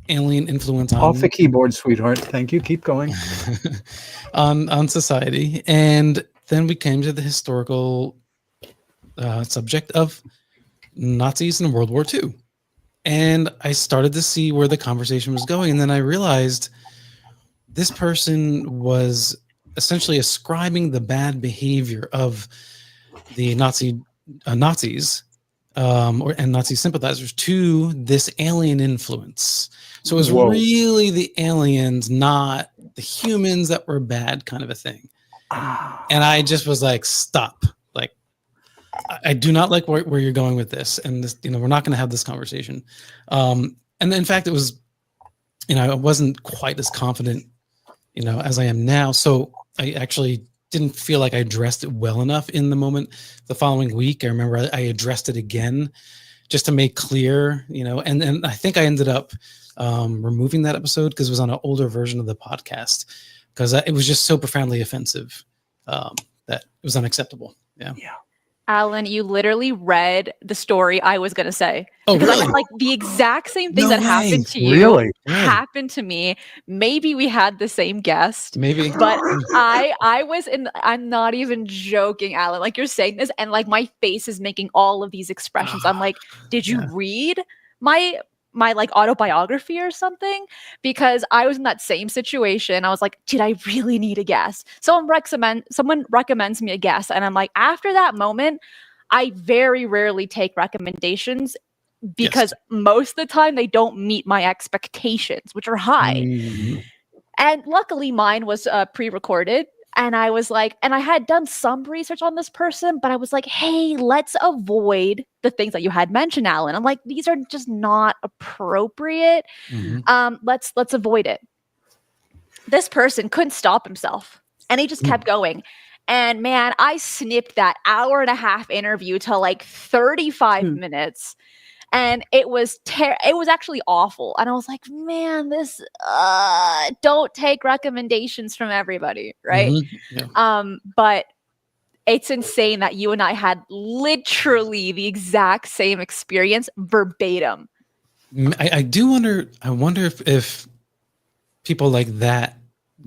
Speaker 4: alien influence on
Speaker 2: off the keyboard, sweetheart. Thank you. Keep going.
Speaker 4: on society. And then we came to the historical subject of Nazis in World War II. And I started to see where the conversation was going. And then I realized this person was essentially ascribing the bad behavior of the Nazis and Nazi sympathizers to this alien influence. So it was
Speaker 2: Whoa.
Speaker 4: really the aliens, not the humans that were bad, kind of a thing. And I just was like, stop. Like, I do not like where you're going with this. And this, we're not going to have this conversation. And in fact, it was, I wasn't quite as confident, as I am now. So I actually didn't feel like I addressed it well enough in the moment. The following week, I remember I addressed it again just to make clear, and I think I ended up removing that episode because it was on an older version of the podcast because it was just so profoundly offensive that it was unacceptable. Yeah.
Speaker 3: Alan, you literally read the story I was going to say.
Speaker 4: Oh,
Speaker 3: Because
Speaker 4: really?
Speaker 3: like the exact same thing
Speaker 4: No
Speaker 3: that
Speaker 4: way.
Speaker 3: happened to you
Speaker 2: Really?
Speaker 3: happened to me. Maybe we had the same guest.
Speaker 4: Maybe.
Speaker 3: But I was I'm not even joking, Alan. Like you're saying this, and like my face is making all of these expressions. I'm like, did you read my like autobiography or something? Because I was in that same situation. I was like, did I really need a guest? Someone recommends me a guest, and I'm like, after that moment, I very rarely take recommendations because most of the time they don't meet my expectations, which are high.
Speaker 2: Mm.
Speaker 3: And luckily mine was pre-recorded. And I was like, and I had done some research on this person, but I was like, hey, let's avoid the things that you had mentioned, Alan. I'm like, these are just not appropriate. Let's avoid it. This person couldn't stop himself and he just kept going. And man, I snipped that hour-and-a-half interview to like 35 minutes. And it was it was actually awful. And I was like, man, this don't take recommendations from everybody, right? But it's insane that you and I had literally the exact same experience verbatim.
Speaker 4: I do wonder. I wonder if people like that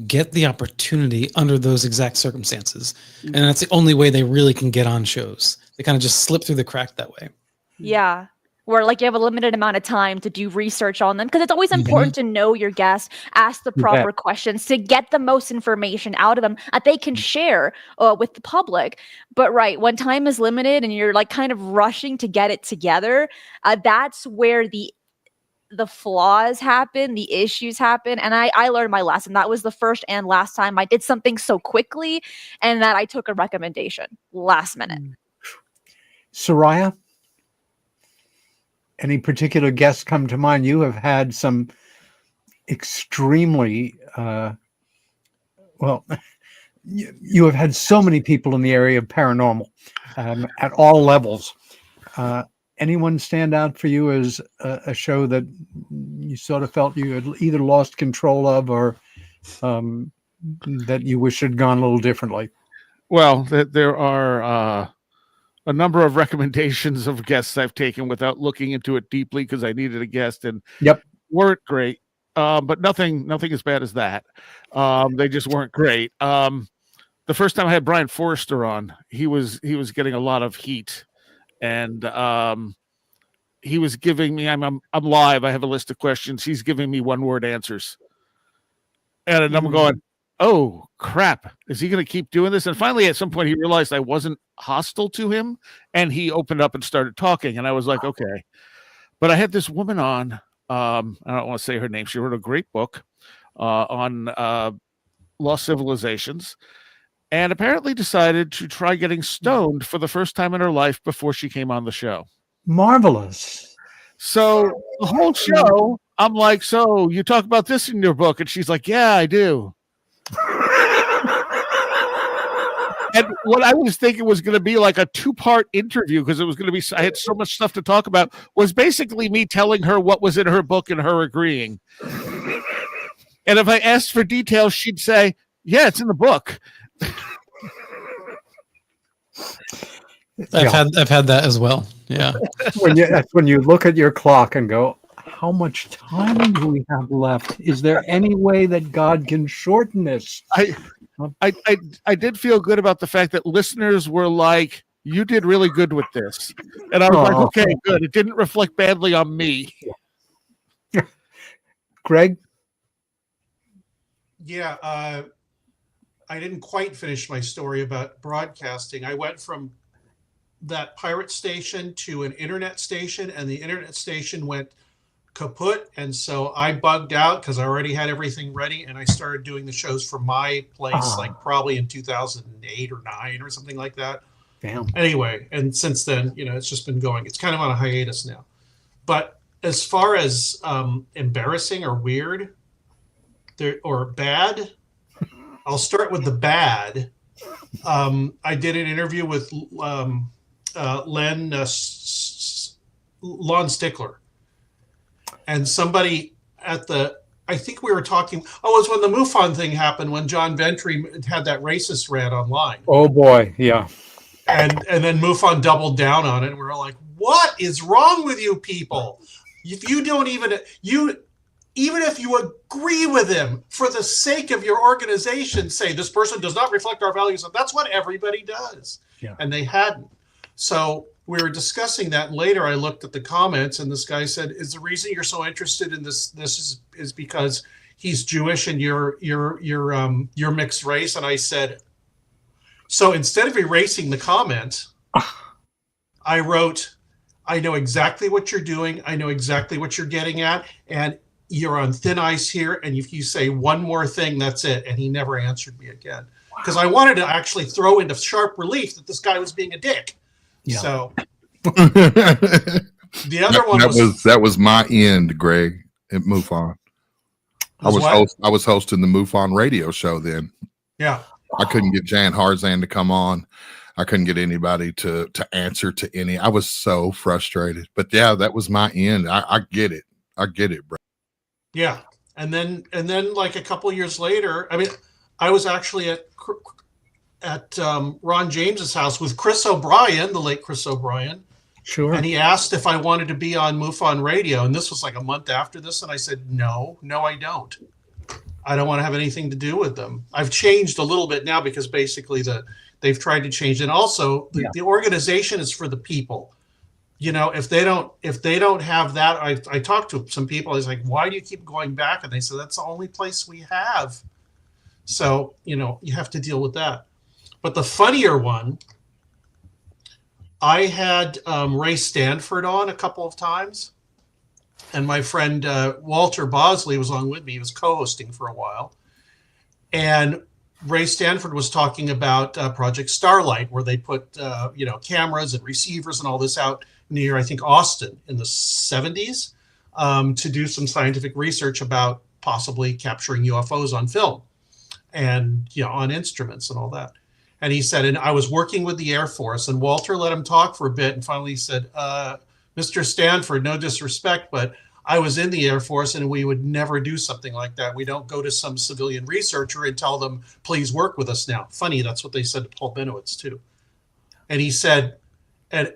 Speaker 4: get the opportunity under those exact circumstances, and that's the only way they really can get on shows. They kind of just slip through the crack that way.
Speaker 3: Yeah. Where like you have a limited amount of time to do research on them, because it's always important to know your guests, ask the proper questions to get the most information out of them that they can share with the public. But right, when time is limited and you're like kind of rushing to get it together, that's where the flaws happen, the issues happen. And I learned my lesson. That was the first and last time I did something so quickly and that I took a recommendation last minute.
Speaker 2: Soraya? Any particular guests come to mind? You have had some extremely, you have had so many people in the area of paranormal at all levels. Anyone stand out for you as a show that you sort of felt you had either lost control of or that you wish had gone a little differently?
Speaker 5: Well, there are a number of recommendations of guests I've taken without looking into it deeply because I needed a guest and weren't great. But nothing as bad as that. They just weren't great. The first time I had Brian Forrester on, he was getting a lot of heat, and he was giving me. I'm live. I have a list of questions. He's giving me one-word answers, and I'm going, oh crap, is he going to keep doing this? And finally at some point he realized I wasn't hostile to him and he opened up and started talking, and I was like, okay. But I had this woman on, I don't want to say her name. She wrote a great book on lost civilizations, and apparently decided to try getting stoned for the first time in her life before she came on the show.
Speaker 2: Marvelous.
Speaker 5: So the whole show I'm like, so you talk about this in your book? And she's like, yeah, I do. And what I was thinking was going to be like a 2-part interview, because it was going to be, I had so much stuff to talk about, was basically me telling her what was in her book and her agreeing. And if I asked for details, she'd say, yeah, it's in the book.
Speaker 4: I've had that as well. Yeah.
Speaker 2: When you look at your clock and go, how much time do we have left? Is there any way that God can shorten this?
Speaker 5: I did feel good about the fact that listeners were like, you did really good with this. And I was like, okay, good. It didn't reflect badly on me.
Speaker 2: Greg?
Speaker 8: Yeah, I didn't quite finish my story about broadcasting. I went from that pirate station to an internet station, and the internet station went kaput. And so I bugged out because I already had everything ready, and I started doing the shows from my place, like probably in 2008 or 9 or something like that.
Speaker 2: Damn.
Speaker 8: Anyway, and since then, it's just been going. It's kind of on a hiatus now. But as far as embarrassing or weird or bad, I'll start with the bad. I did an interview with Lon Stickler, and somebody I think we were talking, it was when the MUFON thing happened, when John Ventry had that racist rant online.
Speaker 2: Oh boy, yeah.
Speaker 8: And then MUFON doubled down on it, and we were like, what is wrong with you people? If you don't even if you agree with him, for the sake of your organization, say this person does not reflect our values. And that's what everybody does.
Speaker 2: Yeah.
Speaker 8: And they hadn't. So we were discussing that. And later I looked at the comments, and this guy said, is the reason you're so interested in this is because he's Jewish and you're mixed race? And I said, so instead of erasing the comment, I wrote, I know exactly what you're doing. I know exactly what you're getting at. And you're on thin ice here. And if you say one more thing, that's it. And he never answered me again. Because I wanted to actually throw into sharp relief that this guy was being a dick. Yeah. So the other one
Speaker 7: that was my end, Greg, at MUFON. I was hosting the MUFON radio show then.
Speaker 8: Yeah.
Speaker 7: I couldn't get Jan Harzan to come on. I couldn't get anybody to answer to any. I was so frustrated. But yeah, that was my end. I get it. I get it, bro.
Speaker 8: Yeah. And then like a couple of years later, I mean, I was actually at Ron James's house with Chris O'Brien, the late Chris O'Brien.
Speaker 2: Sure.
Speaker 8: And he asked if I wanted to be on MUFON radio. And this was like a month after this. And I said, no, I don't. I don't want to have anything to do with them. I've changed a little bit now because basically they've tried to change. And also the organization is for the people. If they don't have that, I talked to some people. I was like, why do you keep going back? And they said, that's the only place we have. So, you have to deal with that. But the funnier one, I had Ray Stanford on a couple of times. And my friend Walter Bosley was on with me. He was co-hosting for a while. And Ray Stanford was talking about Project Starlight, where they put, cameras and receivers and all this out near, I think, Austin in the 70s to do some scientific research about possibly capturing UFOs on film and, on instruments and all that. And he said, and I was working with the Air Force, and Walter let him talk for a bit. And finally he said, Mr. Stanford, no disrespect, but I was in the Air Force and we would never do something like that. We don't go to some civilian researcher and tell them, please work with us now. Funny, that's what they said to Paul Benowitz too. And he said, and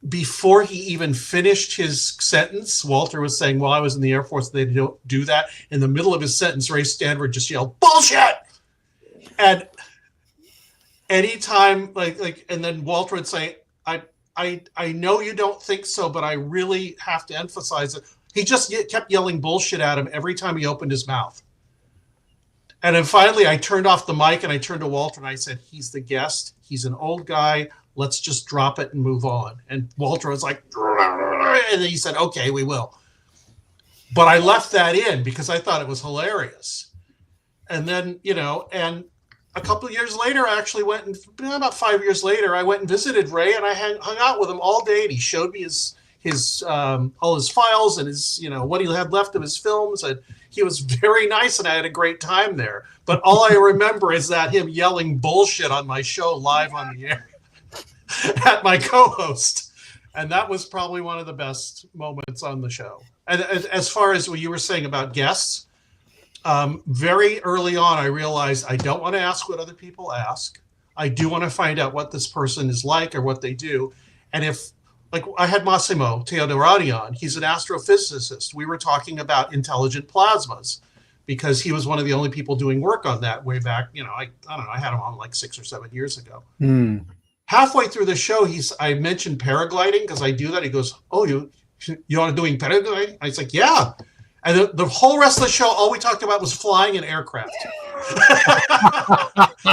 Speaker 8: before he even finished his sentence, Walter was saying, well, I was in the Air Force, they don't do that. In the middle of his sentence, Ray Stanford just yelled, bullshit! And anytime, and then Walter would say, I know you don't think so, but I really have to emphasize it. He just kept yelling bullshit at him every time he opened his mouth. And then finally, I turned off the mic and I turned to Walter and I said, he's the guest. He's an old guy. Let's just drop it and move on. And Walter was like, and then he said, okay, we will. But I left that in because I thought it was hilarious. And then, and a couple of years later, I actually went and about 5 years later, I went and visited Ray and I hung out with him all day. And he showed me his all his files and his, what he had left of his films. And he was very nice and I had a great time there. But all I remember is that him yelling bullshit on my show live on the air at my co-host. And that was probably one of the best moments on the show. And as far as what you were saying about guests, very early on, I realized I don't want to ask what other people ask. I do want to find out what this person is like or what they do. And if, like I had Massimo Teodorati on, he's an astrophysicist. We were talking about intelligent plasmas because he was one of the only people doing work on that way back. I don't know, I had him on like 6 or 7 years ago. Halfway through the show, I mentioned paragliding because I do that. He goes, oh, you are doing paragliding? I was like, yeah. And the whole rest of the show, all we talked about was flying an aircraft,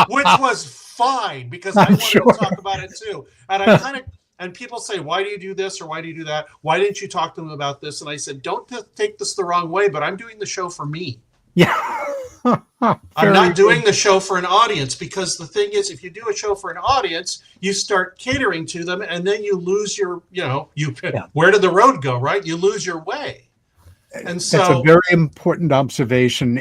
Speaker 8: which was fine because I wanted to talk about it too. And And people say, why do you do this or why do you do that? Why didn't you talk to them about this? And I said, don't take this the wrong way, but I'm doing the show for me.
Speaker 2: Yeah.
Speaker 8: I'm not doing the show for an audience, because the thing is, if you do a show for an audience, you start catering to them and then you lose your, where did the road go, right? You lose your way. And so
Speaker 2: that's a very important observation.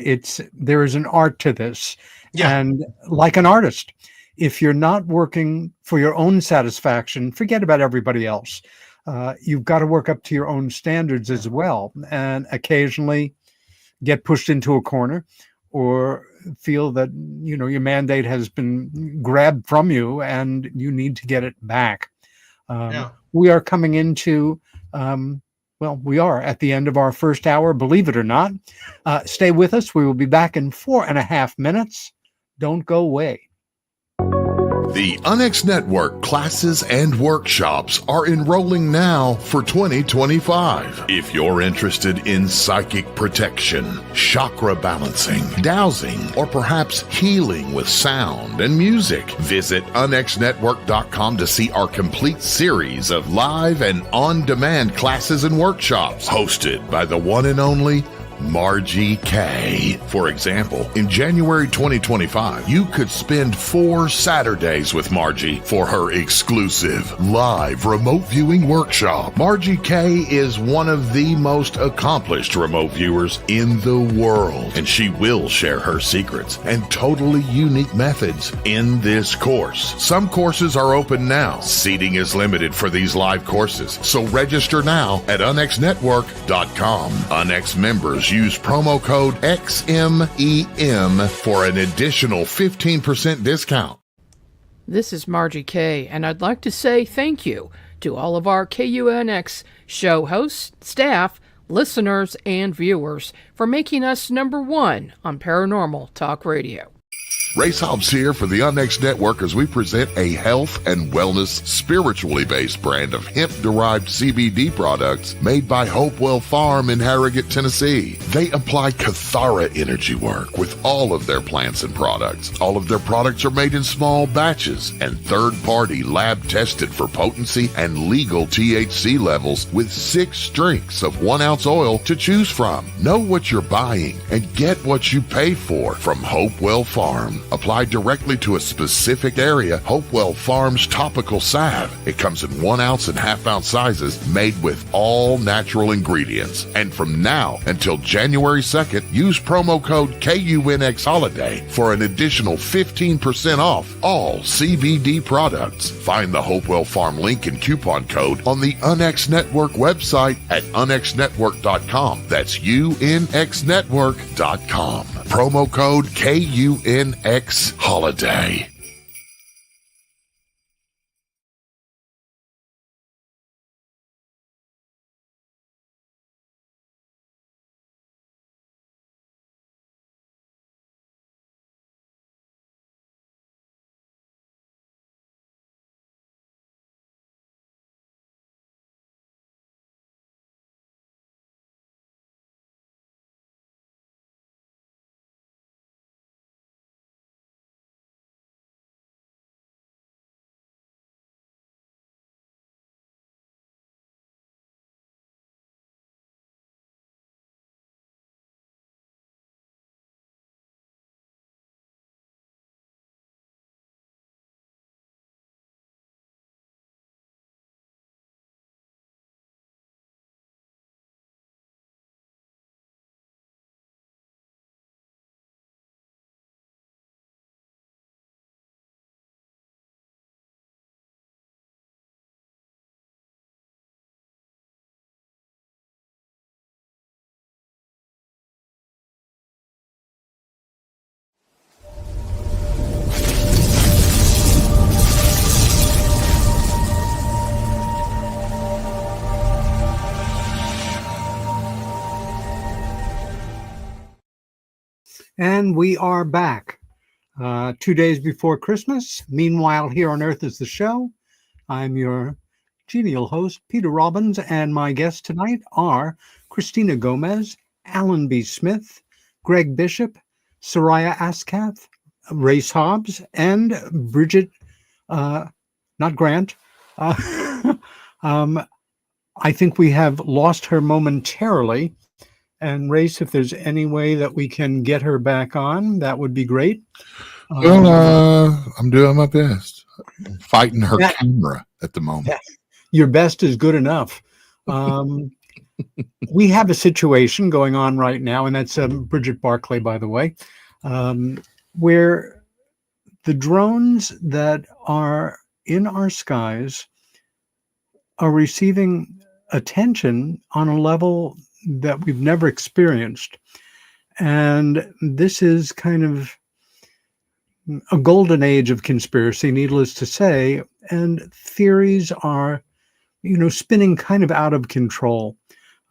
Speaker 2: There is an art to this.
Speaker 8: Yeah.
Speaker 2: And like an artist, if you're not working for your own satisfaction, forget about everybody else. You've got to work up to your own standards as well, and occasionally get pushed into a corner or feel that, your mandate has been grabbed from you and you need to get it back. We are coming into, we are at the end of our first hour, believe it or not. Stay with us. We will be back in 4.5 minutes. Don't go away.
Speaker 1: The KUNX Network classes and workshops are enrolling now for 2025. If you're interested in psychic protection, chakra balancing, dowsing, or perhaps healing with sound and music, visit KUNXNetwork.com to see our complete series of live and on-demand classes and workshops hosted by the one and only Margie K. For example, in January 2025, you could spend 4 Saturdays with Margie for her exclusive live remote viewing workshop. Margie K is one of the most accomplished remote viewers in the world, and she will share her secrets and totally unique methods in this course. Some courses are open now. Seating is limited for these live courses, so register now at UNXNetwork.com. UNX members use promo code XMEM for an additional 15% discount.
Speaker 9: This is Margie K, and I'd like to say thank you to all of our KUNX show hosts, staff, listeners, and viewers for making us number 1 on Paranormal Talk Radio.
Speaker 1: Race Hobbs here for the UNX Network as we present a health and wellness spiritually based brand of hemp-derived CBD products made by Hopewell Farm in Harrogate, Tennessee. They apply Cathara energy work with all of their plants and products. All of their products are made in small batches and third-party lab tested for potency and legal THC levels with 6 strengths of 1 ounce oil to choose from. Know what you're buying and get what you pay for from Hopewell Farm. Apply directly to a specific area. Hopewell Farms topical salve. It comes in 1 ounce and half-ounce sizes, made with all natural ingredients. And from now until January 2nd, use promo code KUNX Holiday for an additional 15% off all CBD products. Find the Hopewell Farm link and coupon code on the UNX Network website at UNXNetwork.com. That's UNXNetwork.com. Promo code KUNX Holiday.
Speaker 2: And we are back 2 days before Christmas. Meanwhile, Here on Earth is the show. I'm your genial host, Peter Robbins, and my guests tonight are Christina Gomez, Alan B. Smith, Greg Bishop, Soraya Askath, Race Hobbs, and Brigitte, not Grant, I think we have lost her momentarily. And Race, if there's any way that we can get her back on, that would be great.
Speaker 7: Well, I'm doing my best. Fighting her camera at the moment.
Speaker 2: Your best is good enough. We have a situation going on right now, and that's Brigitte Barclay, by the way, where the drones that are in our skies are receiving attention on a level that we've never experienced. And this is kind of a golden age of conspiracy, needless to say, and theories are, spinning kind of out of control.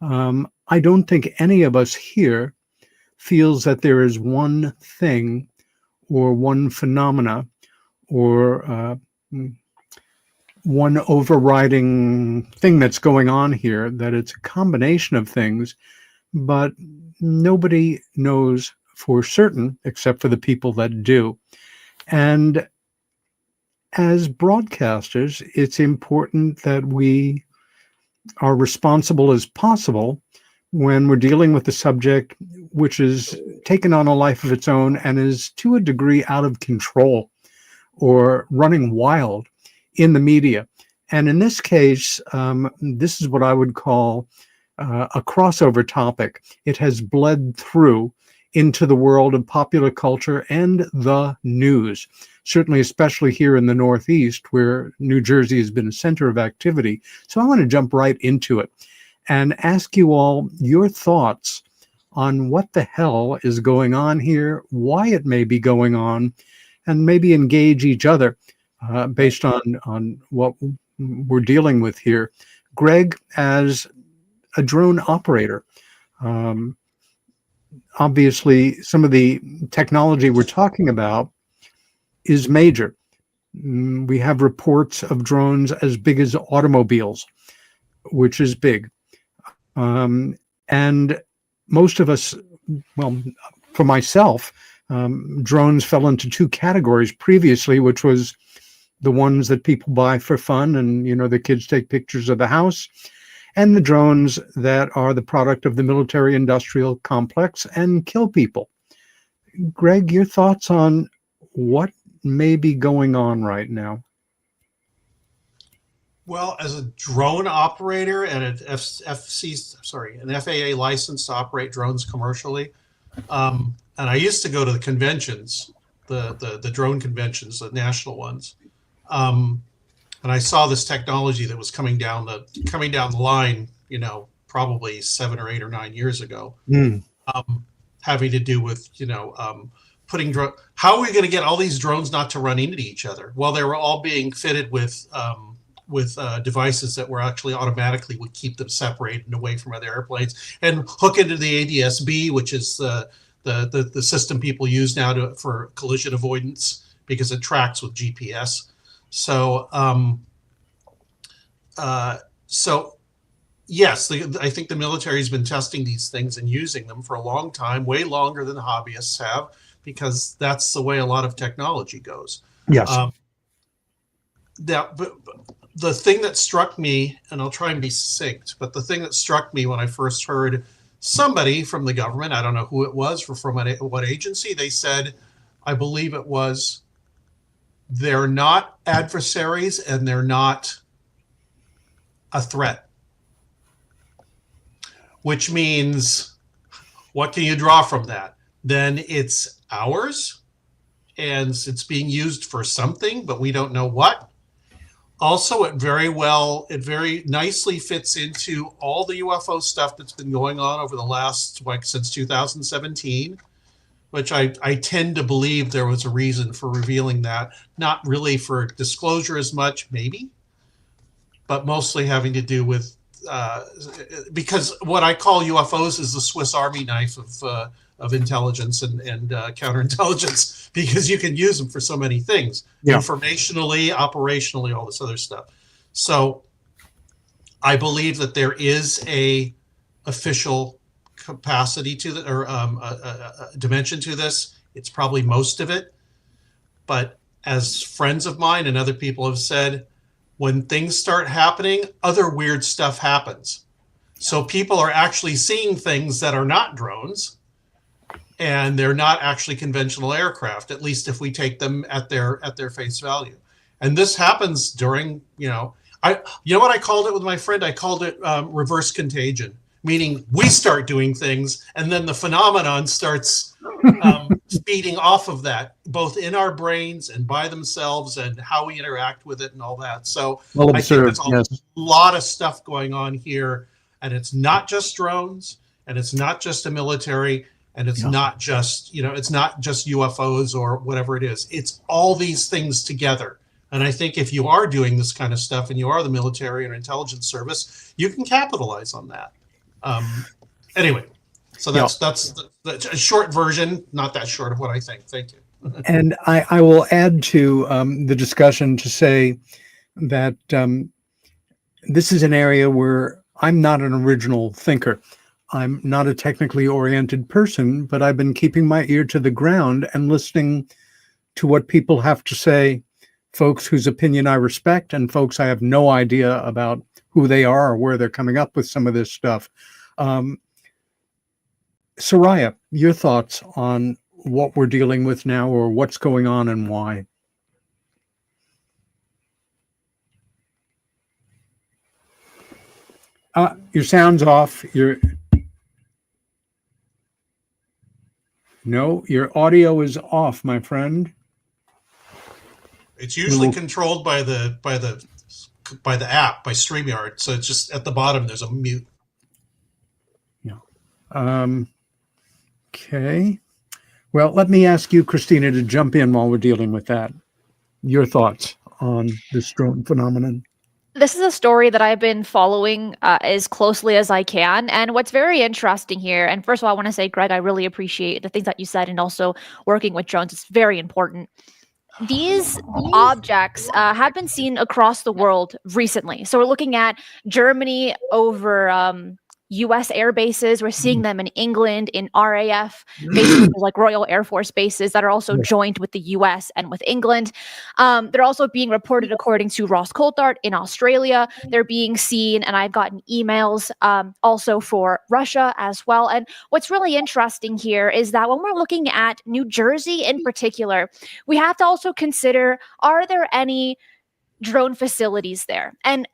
Speaker 2: I don't think any of us here feels that there is one thing or one phenomena or one overriding thing that's going on here, that it's a combination of things, but nobody knows for certain except for the people that do. And as broadcasters, it's important that we are responsible as possible when we're dealing with the subject, which has taken on a life of its own and is to a degree out of control or running wild in the media. And in this case, this is what I would call a crossover topic. It has bled through into the world of popular culture and the news, certainly especially here in the Northeast, where New Jersey has been a center of activity. So I want to jump right into it and ask you all your thoughts on what the hell is going on here, why it may be going on, and maybe engage each other based on what we're dealing with here. Greg, as a drone operator, obviously some of the technology we're talking about is major. We have reports of drones as big as automobiles, which is big. And most of us, well, for myself, drones fell into two categories previously, which was the ones that people buy for fun and, the kids take pictures of the house, and the drones that are the product of the military-industrial complex and kill people. Greg, your thoughts on what may be going on right now?
Speaker 8: Well, as a drone operator and an FAA license to operate drones commercially, and I used to go to the conventions, the drone conventions, the national ones, and I saw this technology that was coming down the line, probably 7 or 8 or 9 years ago, having to do with putting how are we going to get all these drones not to run into each other? Well, they were all being fitted with devices that were actually automatically would keep them separated and away from other airplanes, and hook into the ADS-B, which is the system people use now for collision avoidance because it tracks with GPS. So, yes, I think the military has been testing these things and using them for a long time, way longer than the hobbyists have, because that's the way a lot of technology goes.
Speaker 2: Yes.
Speaker 8: But the thing that struck me, and I'll try and be succinct, but the thing that struck me when I first heard somebody from the government, I don't know who it was or from what agency, they said, I believe it was, they're not adversaries and they're not a threat. Which means, what can you draw from that? Then it's ours and it's being used for something, but we don't know what. Also, it very nicely fits into all the UFO stuff that's been going on over the last, since 2017, which I tend to believe there was a reason for revealing that, not really for disclosure as much, maybe, but mostly having to do with, because what I call UFOs is the Swiss Army knife of intelligence and counterintelligence, because you can use them for so many things, informationally, operationally, all this other stuff. So I believe that there is a official capacity to a dimension to this. It's probably most of it, but as friends of mine and other people have said, when things start happening, other weird stuff happens. So people are actually seeing things that are not drones, and they're not actually conventional aircraft, at least if we take them at their face value. And this happens during, you know what I called it with my friend? I called it reverse contagion, meaning we start doing things and then the phenomenon starts feeding off of that, both in our brains and by themselves, and how we interact with it and all that. So
Speaker 2: Well
Speaker 8: I think
Speaker 2: observed,
Speaker 8: there's a
Speaker 2: yes.
Speaker 8: lot of stuff going on here, and it's not just drones, and it's not just a military, and it's not just, it's not just UFOs or whatever it is. It's all these things together. And I think if you are doing this kind of stuff and you are the military or intelligence service, you can capitalize on that. Anyway, so that's the short version, not that short, of what I think. Thank you.
Speaker 2: And I will add to the discussion to say that this is an area where I'm not an original thinker. I'm not a technically oriented person, but I've been keeping my ear to the ground and listening to what people have to say, folks whose opinion I respect and folks I have no idea about who they are or where they're coming up with some of this stuff. Soraya, your thoughts on what we're dealing with now, or what's going on and why? Your sound's off. No, your audio is off, my friend.
Speaker 8: It's usually controlled by the app, by StreamYard. So it's just at the bottom, there's a mute.
Speaker 2: Yeah. Okay. Well, let me ask you, Christina, to jump in while we're dealing with that. Your thoughts on this drone phenomenon?
Speaker 3: This is a story that I've been following as closely as I can. And what's very interesting here, and first of all, I want to say, Greg, I really appreciate the things that you said, and also working with drones. It's very important. These objects have been seen across the world recently. So we're looking at Germany over U.S. air bases. We're seeing them in England, in RAF bases, like Royal Air Force bases that are also joined with the U.S. and with England. They're also being reported, according to Ross Coulthard, in Australia. They're being seen, and I've gotten emails also for Russia as well. And what's really interesting here is that when we're looking at New Jersey in particular, we have to also consider, are there any drone facilities there? And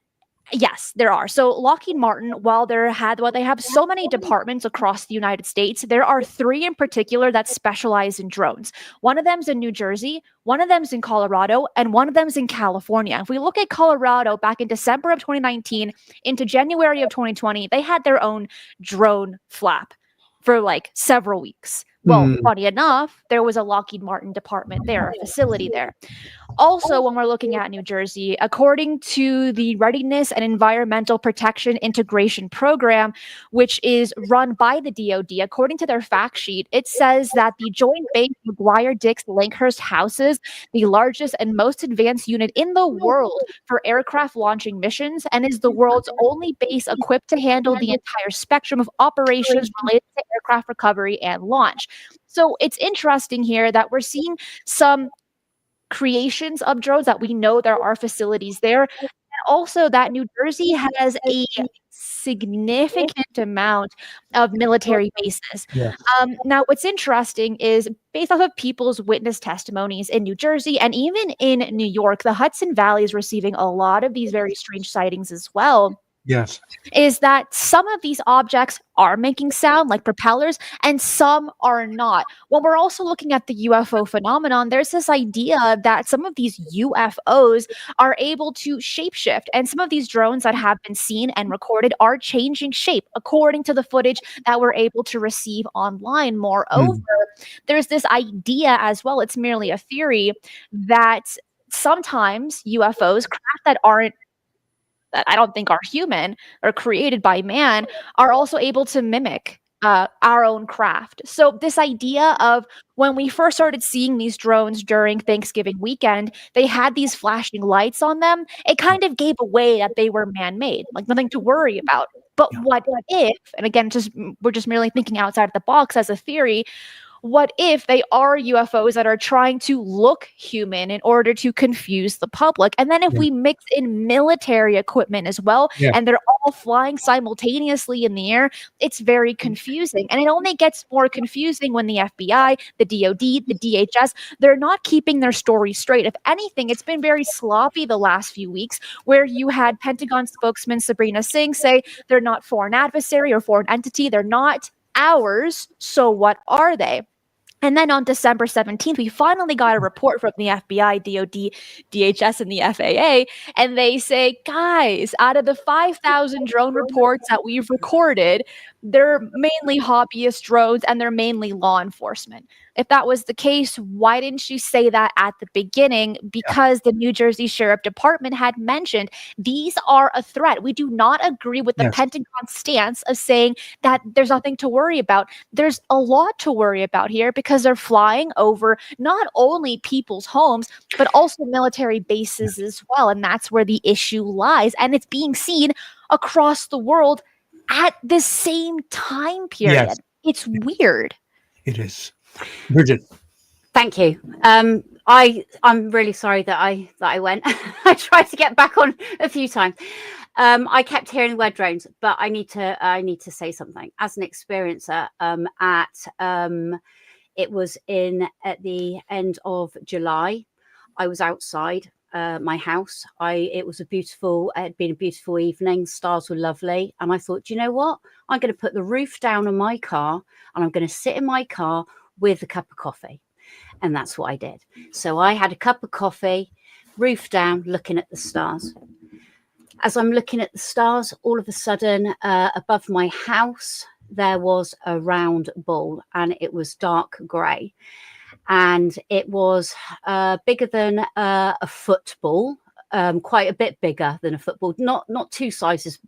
Speaker 3: yes, there are. So Lockheed Martin, while they have so many departments across the United States, there are 3 in particular that specialize in drones. One of them's in New Jersey, one of them's in Colorado, and one of them's in California. If we look at Colorado, back in December of 2019 into January of 2020, they had their own drone flap for like several weeks. Well, funny enough, there was a Lockheed Martin department there, a facility there. Also, when we're looking at New Jersey, according to the Readiness and Environmental Protection Integration Program, which is run by the DoD, according to their fact sheet, it says that the Joint Base McGuire-Dix-Langhurst houses the largest and most advanced unit in the world for aircraft launching missions, and is the world's only base equipped to handle the entire spectrum of operations related to aircraft recovery and launch. So it's interesting here that we're seeing some creations of drones, that we know there are facilities there, and also that New Jersey has a significant amount of military bases.
Speaker 2: Yeah.
Speaker 3: Now, what's interesting is, based off of people's witness testimonies in New Jersey and even in New York, the Hudson Valley is receiving a lot of these very strange sightings as well.
Speaker 2: Yes.
Speaker 3: Is that some of these objects are making sound like propellers and some are not. When we're also looking at the UFO phenomenon, there's this idea that some of these UFOs are able to shapeshift, and some of these drones that have been seen and recorded are changing shape according to the footage that we're able to receive online. Moreover, there's this idea as well, it's merely a theory, that sometimes UFOs, craft that I don't think are human or created by man, are also able to mimic our own craft. So this idea of, when we first started seeing these drones during Thanksgiving weekend, they had these flashing lights on them. It kind of gave away that they were man-made, like nothing to worry about. But what if, and again, we're just merely thinking outside of the box as a theory, what if they are UFOs that are trying to look human in order to confuse the public? And then if we mix in military equipment as well, and they're all flying simultaneously in the air, it's very confusing. And it only gets more confusing when the FBI, the DOD, the DHS, they're not keeping their story straight. If anything, it's been very sloppy the last few weeks, where you had Pentagon spokesman Sabrina Singh say they're not foreign adversary or foreign entity, they're not ours, so what are they? And then on December 17th, we finally got a report from the FBI, DOD, DHS, and the FAA. And they say, guys, out of the 5,000 drone reports that we've recorded, they're mainly hobbyist drones and they're mainly law enforcement. If that was the case, why didn't you say that at the beginning? Because the New Jersey Sheriff Department had mentioned these are a threat. We do not agree with the Pentagon stance of saying that there's nothing to worry about. There's a lot to worry about here because they're flying over not only people's homes, but also military bases as well. And that's where the issue lies. And it's being seen across the world at the same time period. It's weird.
Speaker 2: It is. Brigitte.
Speaker 6: Thank you. I'm really sorry that I went. I tried to get back on a few times. I kept hearing the word drones, but I need to say something. As an experiencer, it was at the end of July. I was outside my house. It had been a beautiful evening. Stars were lovely, and I thought, you know what? I'm going to put the roof down on my car, and I'm going to sit in my car with a cup of coffee. And that's what I did. So I had a cup of coffee, roof down, looking at the stars. As I'm looking at the stars, all of a sudden, above my house, there was a round ball, and it was dark grey. And it was bigger than a football, quite a bit bigger than a football. Not two sizes,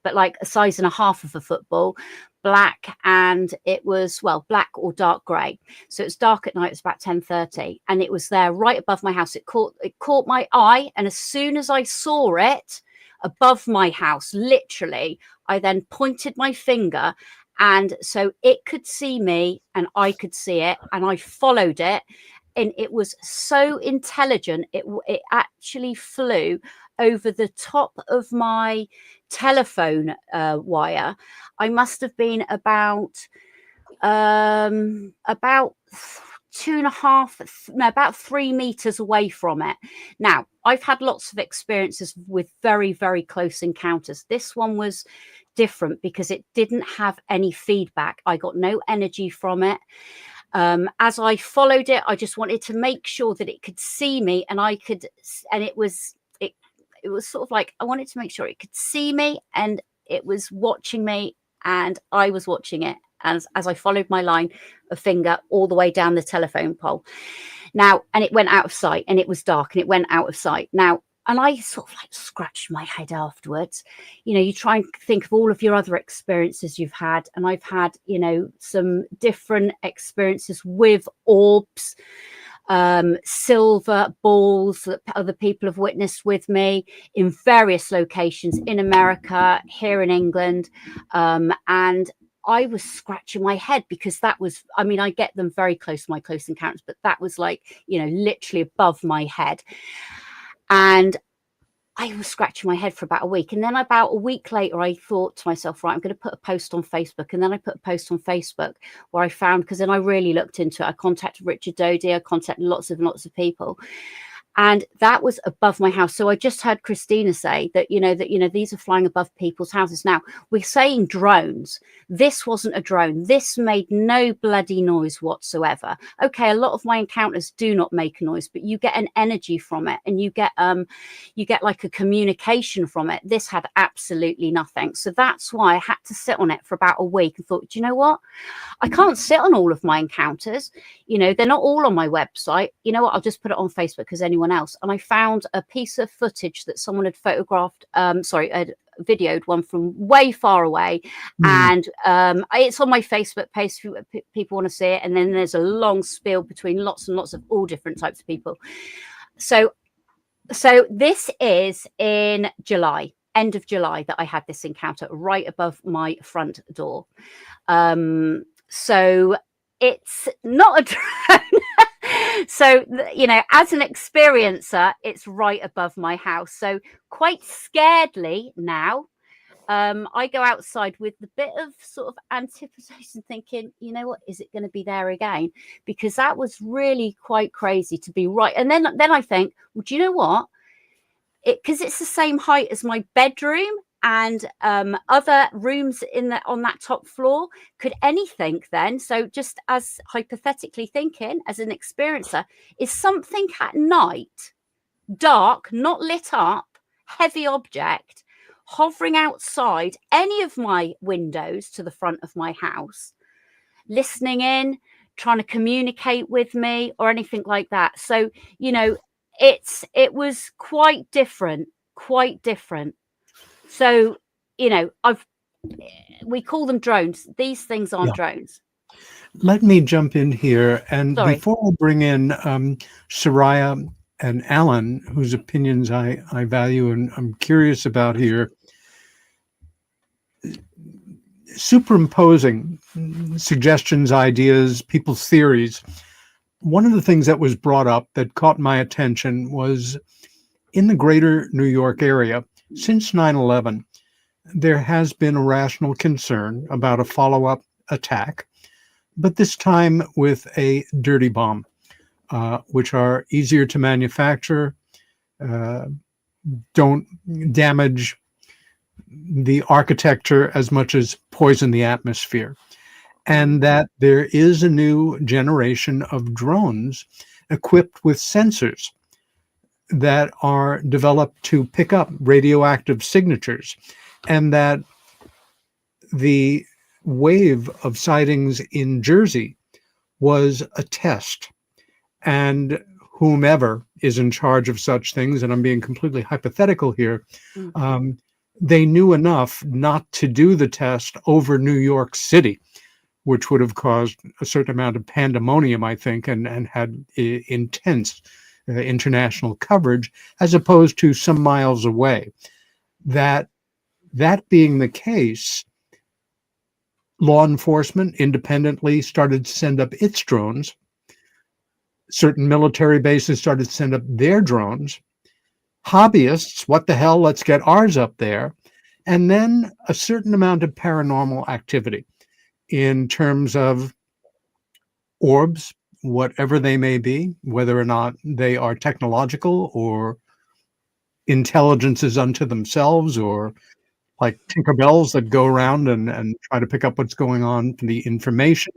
Speaker 6: but like a size and a half of a football. Black, and it was black or dark grey. So it's dark at night. It was about 10:30, and it was there right above my house. It caught my eye, and as soon as I saw it above my house, literally, I then pointed my finger, and so it could see me, and I could see it, and I followed it. And it was so intelligent. It actually flew over the top of my telephone wire. I must have been about 3 meters away from it. Now, I've had lots of experiences with very, very close encounters. This one was different because it didn't have any feedback. I got no energy from it. As I followed it, I just wanted to make sure that it could see me, and it was sort of like I wanted to make sure it could see me, and it was watching me, and I was watching it as I followed my line of finger all the way down the telephone pole. Now, and it went out of sight, and it was dark, and it went out of sight. Now, and I sort of like scratched my head afterwards. You know, you try and think of all of your other experiences you've had. And I've had, some different experiences with orbs, silver balls that other people have witnessed with me in various locations in America, here in England. And I was scratching my head because that was, I get them very close to my close encounters, but that was like, literally above my head. And I was scratching my head for about a week. And then about a week later, I thought to myself, right, I'm going to put a post on Facebook. And then I put a post on Facebook where I found, because then I really looked into it. I contacted Richard Doty. I contacted lots of people. And that was above my house. So I just heard Christina say that, these are flying above people's houses. Now, we're saying drones. This wasn't a drone. This made no bloody noise whatsoever. Okay, a lot of my encounters do not make a noise, but you get an energy from it, and you get like a communication from it. This had absolutely nothing. So that's why I had to sit on it for about a week and thought, do you know what? I can't sit on all of my encounters. They're not all on my website. You know what? I'll just put it on Facebook because anyone else. And I found a piece of footage that someone had photographed, had videoed one from way far away. And it's on my Facebook page if people want to see it. And then there's a long spiel between lots and lots of all different types of people. So this is in July, end of July, that I had this encounter right above my front door. So it's not a drone. So, you know, as an experiencer, it's right above my house. So quite scaredly now, I go outside with a bit of sort of anticipation, thinking, you know what, is it going to be there again? Because that was really quite crazy to be right. And then I think, well, do you know what? Because it's the same height as my bedroom and other rooms on that top floor. Could anything then? So just as hypothetically thinking, as an experiencer, is something at night, dark, not lit up, heavy object, hovering outside any of my windows to the front of my house, listening in, trying to communicate with me or anything like that? So, you know, it was quite different. So, you know, we call them drones. These things aren't drones.
Speaker 2: Let me jump in here. And
Speaker 6: Sorry.
Speaker 2: before I bring in Soraya and Alan, whose opinions I value and I'm curious about here, superimposing suggestions, ideas, people's theories, one of the things that was brought up that caught my attention was in the greater New York area, since 9/11, there has been a rational concern about a follow-up attack, but this time with a dirty bomb, which are easier to manufacture, don't damage the architecture as much as poison the atmosphere. And that there is a new generation of drones equipped with sensors that are developed to pick up radioactive signatures, and that the wave of sightings in Jersey was a test. And whomever is in charge of such things, and I'm being completely hypothetical here, they knew enough not to do the test over New York City, which would have caused a certain amount of pandemonium, I think, and had intense international coverage, as opposed to some miles away. That being the case, law enforcement independently started to send up its drones. Certain military bases started to send up their drones. Hobbyists, what the hell, let's get ours up there. And then a certain amount of paranormal activity in terms of orbs, whatever they may be, whether or not they are technological or intelligences unto themselves, or like Tinkerbells that go around and try to pick up what's going on from the information.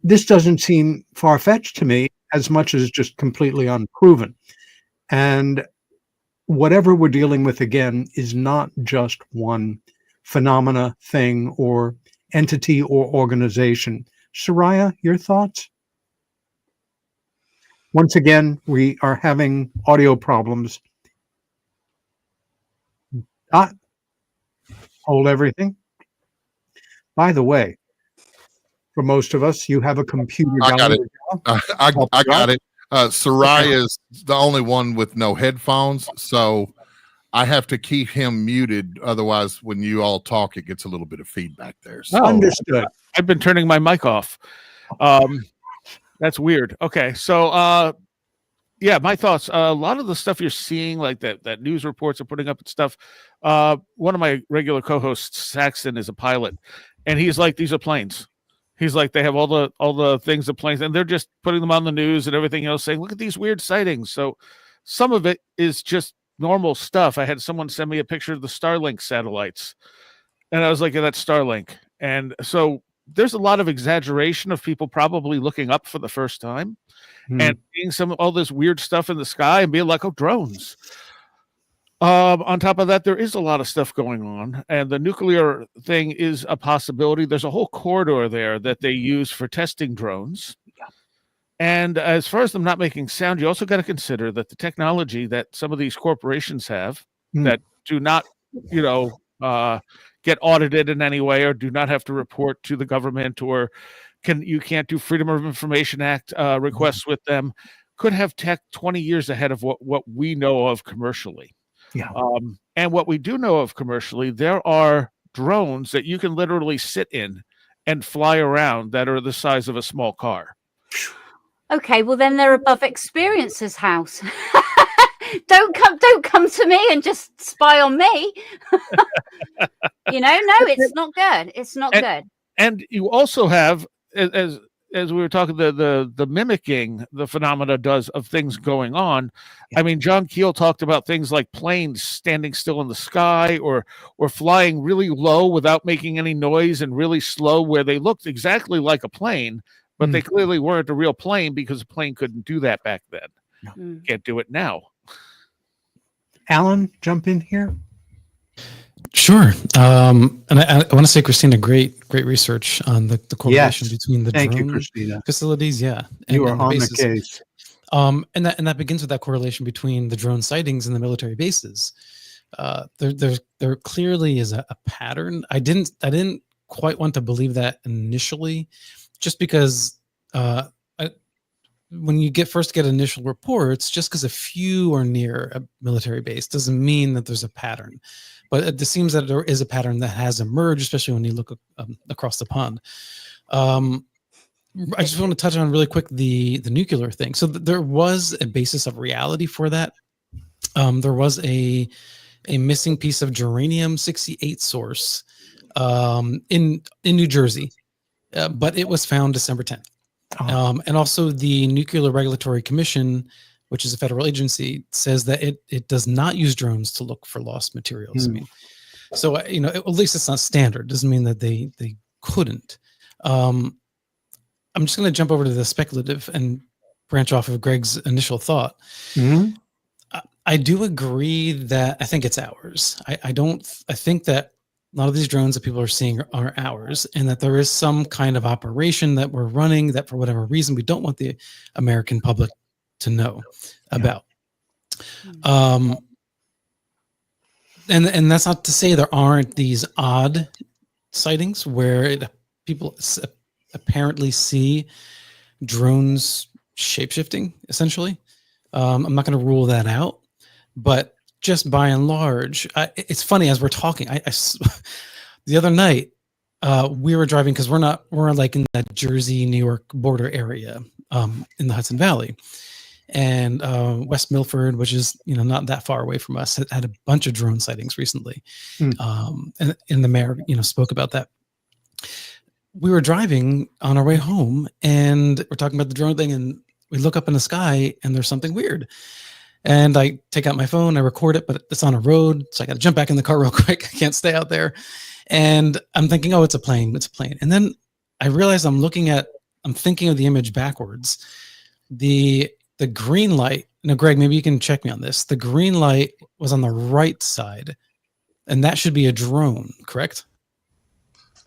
Speaker 2: This doesn't seem far-fetched to me as much as just completely unproven. And whatever we're dealing with, again, is not just one phenomena, thing, or entity or organization. Soraya, your thoughts? Once again, we are having audio problems. Hold everything. By the way, for most of us, you have a computer.
Speaker 7: I got it. I got it. Soraya is the only one with no headphones, so I have to keep him muted. Otherwise, when you all talk, it gets a little bit of feedback there. So.
Speaker 2: Understood.
Speaker 5: I've been turning my mic off. That's weird. Okay, so yeah, my thoughts. A lot of the stuff you're seeing, like that news reports are putting up and stuff. One of my regular co-hosts, Saxon, is a pilot, and he's like, these are planes. He's like, they have all the things of planes, and they're just putting them on the news and everything else, saying, look at these weird sightings. So some of it is just normal stuff. I had someone send me a picture of the Starlink satellites, and I was like, yeah, that's Starlink. And so there's a lot of exaggeration of people probably looking up for the first time and seeing all this weird stuff in the sky and being like, oh, drones. On top of that, there is a lot of stuff going on, and the nuclear thing is a possibility. There's a whole corridor there that they use for testing drones. Yeah. And as far as them not making sound, you also got to consider that the technology that some of these corporations have that do not, get audited in any way, or do not have to report to the government, or you can't do Freedom of Information Act requests with them, could have tech 20 years ahead of what we know of commercially. Yeah. And what we do know of commercially, there are drones that you can literally sit in and fly around that are the size of a small car.
Speaker 6: Okay, well then they're above Experience's house. Don't come to me and just spy on me. No, it's not good. It's not good.
Speaker 5: And you also have, as we were talking, the mimicking the phenomena does of things going on. I mean, John Keel talked about things like planes standing still in the sky or flying really low without making any noise and really slow, where they looked exactly like a plane, but they clearly weren't a real plane because a plane couldn't do that back then. No. Can't do it now.
Speaker 2: Alan, jump in here.
Speaker 4: Sure. And I want to say, Christina, great research on the correlation between the drone facilities. Yeah.
Speaker 2: You are on the case.
Speaker 4: And that begins with that correlation between the drone sightings and the military bases. There clearly is a pattern. I didn't quite want to believe that initially, just because when you first get initial reports, just because a few are near a military base doesn't mean that there's a pattern. But it seems that there is a pattern that has emerged, especially when you look across the pond. I just want to touch on really quick the nuclear thing. So there was a basis of reality for that. There was a missing piece of germanium-68 source in New Jersey, but it was found December 10th. And also the Nuclear Regulatory Commission, which is a federal agency, says that it does not use drones to look for lost materials. I mean, so at least it's not standard. Doesn't mean that they couldn't. I'm just going to jump over to the speculative and branch off of Greg's initial thought. I do agree that I think it's ours. I think that a lot of these drones that people are seeing are ours, and that there is some kind of operation that we're running that for whatever reason we don't want the American public to know about. And that's not to say there aren't these odd sightings where people apparently see drones shapeshifting, essentially. I'm not going to rule that out, but just by and large, it's funny as we're talking. The other night, we were driving because we're like in that Jersey, New York border area in the Hudson Valley. And West Milford, which is not that far away from us, had a bunch of drone sightings recently. And the mayor spoke about that. We were driving on our way home, and we're talking about the drone thing, and we look up in the sky, and there's something weird. And I take out my phone, I record it, but it's on a road, so I got to jump back in the car real quick. I can't stay out there. And I'm thinking, oh, it's a plane. And then I realize I'm thinking of the image backwards. The green light, Greg, maybe you can check me on this. The green light was on the right side, and that should be a drone, correct?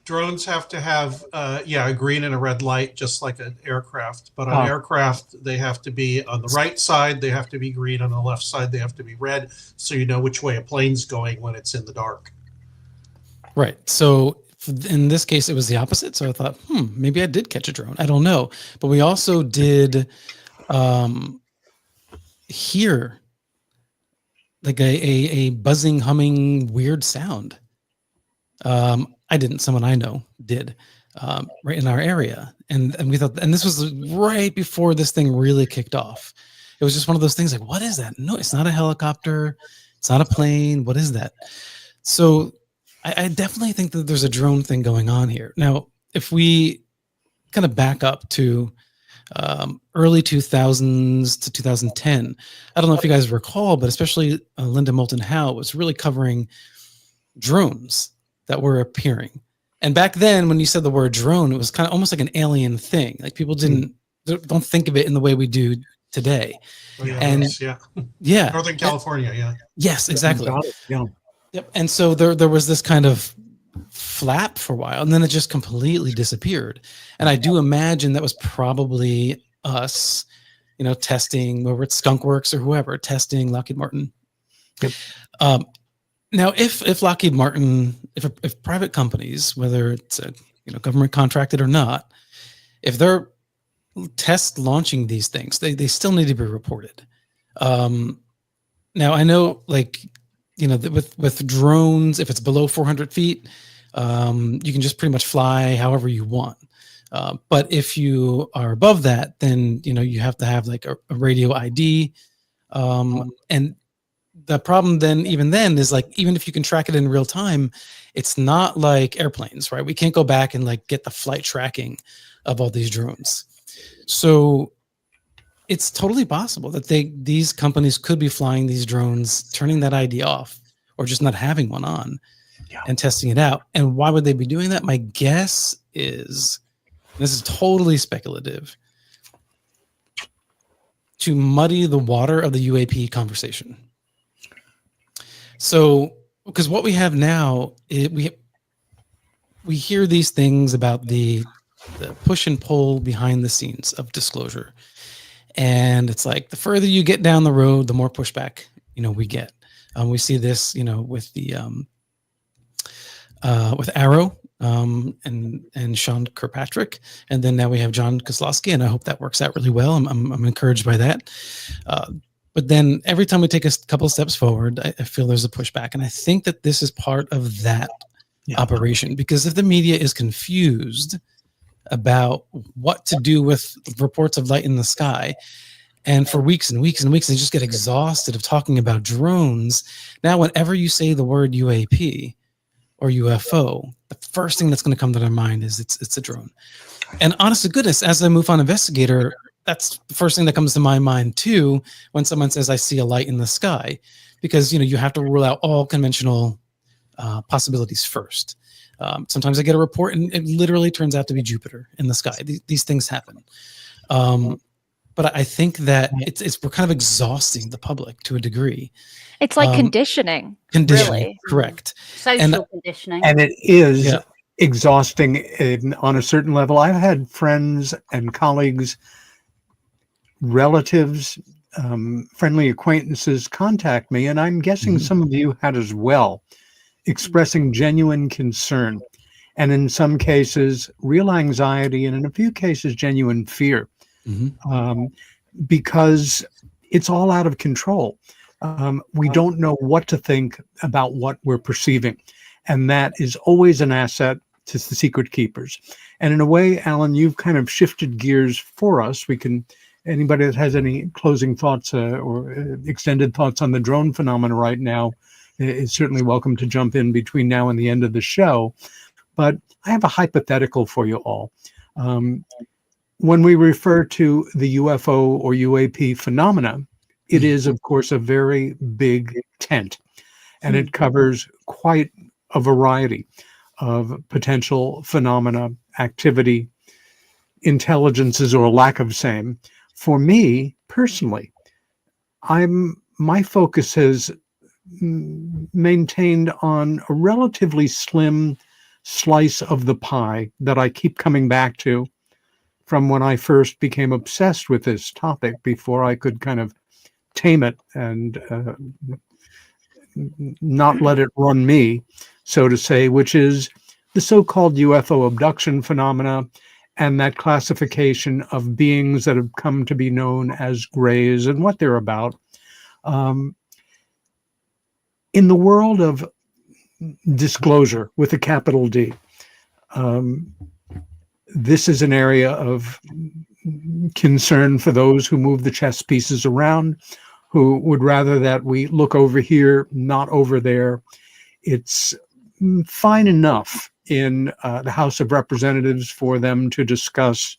Speaker 8: Drones have to have, a green and a red light, just like an aircraft. But on aircraft, they have to be on the right side. They have to be green. On the left side, they have to be red, so you know which way a plane's going when it's in the dark. Right.
Speaker 4: So in this case, it was the opposite. So I thought, maybe I did catch a drone. I don't know. But we also did hear like a buzzing, humming, weird sound. I didn't. Someone I know did, right in our area, and we thought, and this was right before this thing really kicked off. It was just one of those things like, what is that? No, it's not a helicopter. It's not a plane. What is that? So I definitely think that there's a drone thing going on here. Now, if we kind of back up to early 2000s to 2010, I don't know if you guys recall, but especially Linda Moulton Howe was really covering drones that were appearing. And back then, when you said the word drone, it was kind of almost like an alien thing. Like people don't think of it in the way we do today.
Speaker 8: Oh, yeah,
Speaker 4: and
Speaker 8: yeah, Northern California, yeah.
Speaker 4: Yes, exactly. Yeah. Yep. And so there was this kind of flap for a while, and then it just completely disappeared. And I do imagine that was probably us, testing, whether it's Skunk Works or whoever, testing Lockheed Martin. Yep. Now, if Lockheed Martin, if private companies, whether it's government contracted or not, if they're test launching these things, they still need to be reported. Now, I know, with drones, if it's below 400 feet, You can just pretty much fly however you want. But if you are above that, then you have to have like a radio ID. And the problem then, even then, is like, even if you can track it in real time, it's not like airplanes, right? We can't go back and like get the flight tracking of all these drones. So it's totally possible that these companies could be flying these drones, turning that ID off, or just not having one on, and testing it out. And why would they be doing that? My guess is, this is totally speculative, to muddy the water of the UAP conversation. So, because what we have now, we hear these things about the push and pull behind the scenes of disclosure. And it's like, the further you get down the road, the more pushback, we get. We see this, with the, with Arrow, and Sean Kirkpatrick, and then now we have John Kozlowski, and I hope that works out really well. I'm encouraged by that. But then every time we take a couple of steps forward, I feel there's a pushback, and I think that this is part of that operation, because if the media is confused about what to do with reports of light in the sky, and for weeks and weeks and weeks, they just get exhausted of talking about drones. Now, whenever you say the word UAP or UFO, the first thing that's going to come to their mind is it's a drone. And honest to goodness, as a MUFON investigator, that's the first thing that comes to my mind too, when someone says, I see a light in the sky, because, you have to rule out all conventional possibilities first. Sometimes I get a report and it literally turns out to be Jupiter in the sky. These things happen. But I think that we're kind of exhausting the public to a degree.
Speaker 3: It's like conditioning.
Speaker 4: Conditioning,
Speaker 3: really.
Speaker 4: correct.
Speaker 6: Social conditioning.
Speaker 2: And it is exhausting on a certain level. I've had friends and colleagues, relatives, friendly acquaintances contact me, and I'm guessing some of you had as well, expressing genuine concern, and in some cases, real anxiety, and in a few cases, genuine fear. Because it's all out of control. We don't know what to think about what we're perceiving. And that is always an asset to the secret keepers. And in a way, Alan, you've kind of shifted gears for us. Anybody that has any closing thoughts or extended thoughts on the drone phenomena right now is certainly welcome to jump in between now and the end of the show. But I have a hypothetical for you all. When we refer to the UFO or UAP phenomena, it is, of course, a very big tent, and it covers quite a variety of potential phenomena, activity, intelligences, or lack of same. For me, personally, my focus has maintained on a relatively slim slice of the pie that I keep coming back to from when I first became obsessed with this topic, before I could kind of tame it and not let it run me, so to say, which is the so-called UFO abduction phenomena and that classification of beings that have come to be known as grays and what they're about. In the world of disclosure with a capital D, this is an area of concern for those who move the chess pieces around, who would rather that we look over here, not over there. It's fine enough in the House of Representatives for them to discuss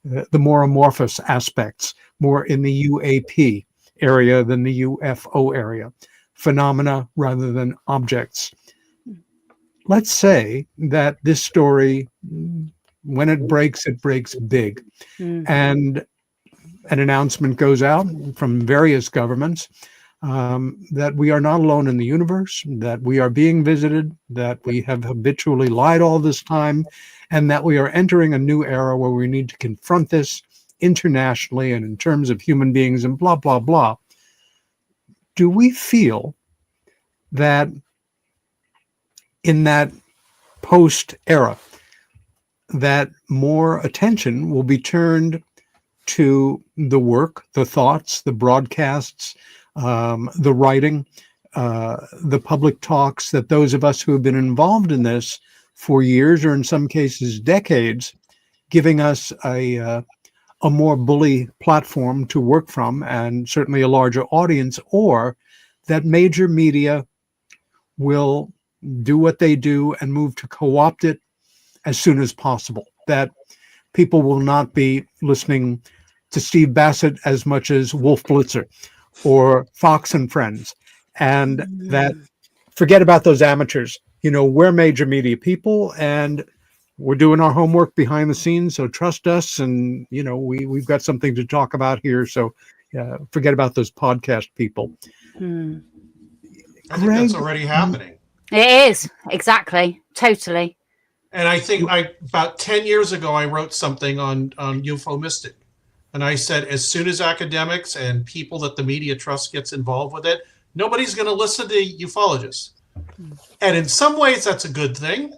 Speaker 2: the more amorphous aspects, more in the UAP area than the UFO area, phenomena rather than objects. Let's say that this story, when it breaks big. And an announcement goes out from various governments that we are not alone in the universe, that we are being visited, that we have habitually lied all this time, and that we are entering a new era where we need to confront this internationally and in terms of human beings and blah, blah, blah. Do we feel that in that post-era, that more attention will be turned to the work, the thoughts, the broadcasts, the writing the public talks that those of us who have been involved in this for years, or in some cases decades, giving us a more bully platform to work from, and certainly a larger audience, or that major media will do what they do and move to co-opt it as soon as possible. That people will not be listening to Steve Bassett as much as Wolf Blitzer or Fox and Friends, and that forget about those amateurs. We're major media people, and we're doing our homework behind the scenes, so trust us. And we've got something to talk about here, so forget about those podcast people.
Speaker 8: I think that's already happening.
Speaker 6: It is, exactly, totally.
Speaker 8: And I think about 10 years ago, I wrote something on UFO Mystic. And I said, as soon as academics and people that the media trust gets involved with it, nobody's going to listen to ufologists. And in some ways, that's a good thing.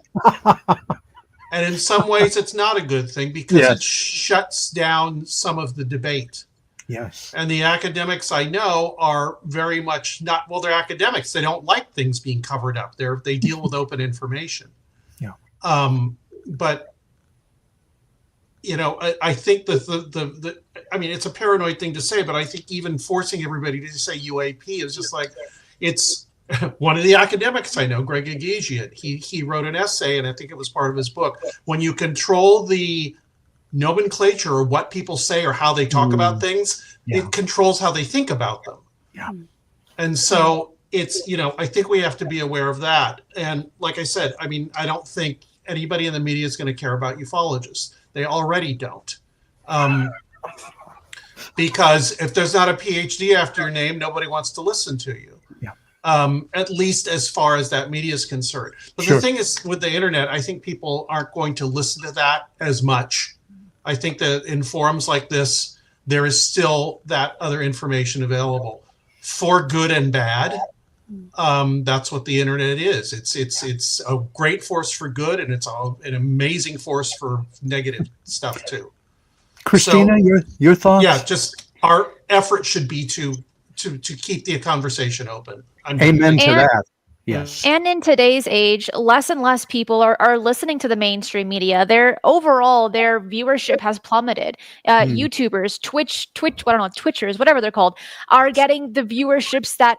Speaker 8: And in some ways, it's not a good thing, because it shuts down some of the debate.
Speaker 2: Yes.
Speaker 8: And the academics I know are very much not, well, they're academics. They don't like things being covered up. They deal with open information.
Speaker 2: Yeah.
Speaker 8: But I think that I mean, it's a paranoid thing to say, but I think even forcing everybody to say UAP is just like, it's one of the academics I know, Greg Agagian, he wrote an essay, and I think it was part of his book. When you control the nomenclature, or what people say, or how they talk about things, it controls how they think about them.
Speaker 2: Yeah.
Speaker 8: And so it's, I think we have to be aware of that. And like I said, I mean, I don't think anybody in the media is going to care about ufologists. They already don't. Because if there's not a PhD after your name, nobody wants to listen to you.
Speaker 2: Yeah.
Speaker 8: At least as far as that media is concerned. But the thing is, with the internet, I think people aren't going to listen to that as much. I think that in forums like this, there is still that other information available, for good and bad. That's what the internet is. It's a great force for good, and it's an amazing force for negative stuff too.
Speaker 2: Christina, your thoughts?
Speaker 8: Yeah, just our effort should be to keep the conversation open.
Speaker 2: Amen to that. Yes.
Speaker 3: And in today's age, less and less people are listening to the mainstream media. Their viewership has plummeted. YouTubers, Twitch, I don't know, Twitchers, whatever they're called, are getting the viewerships that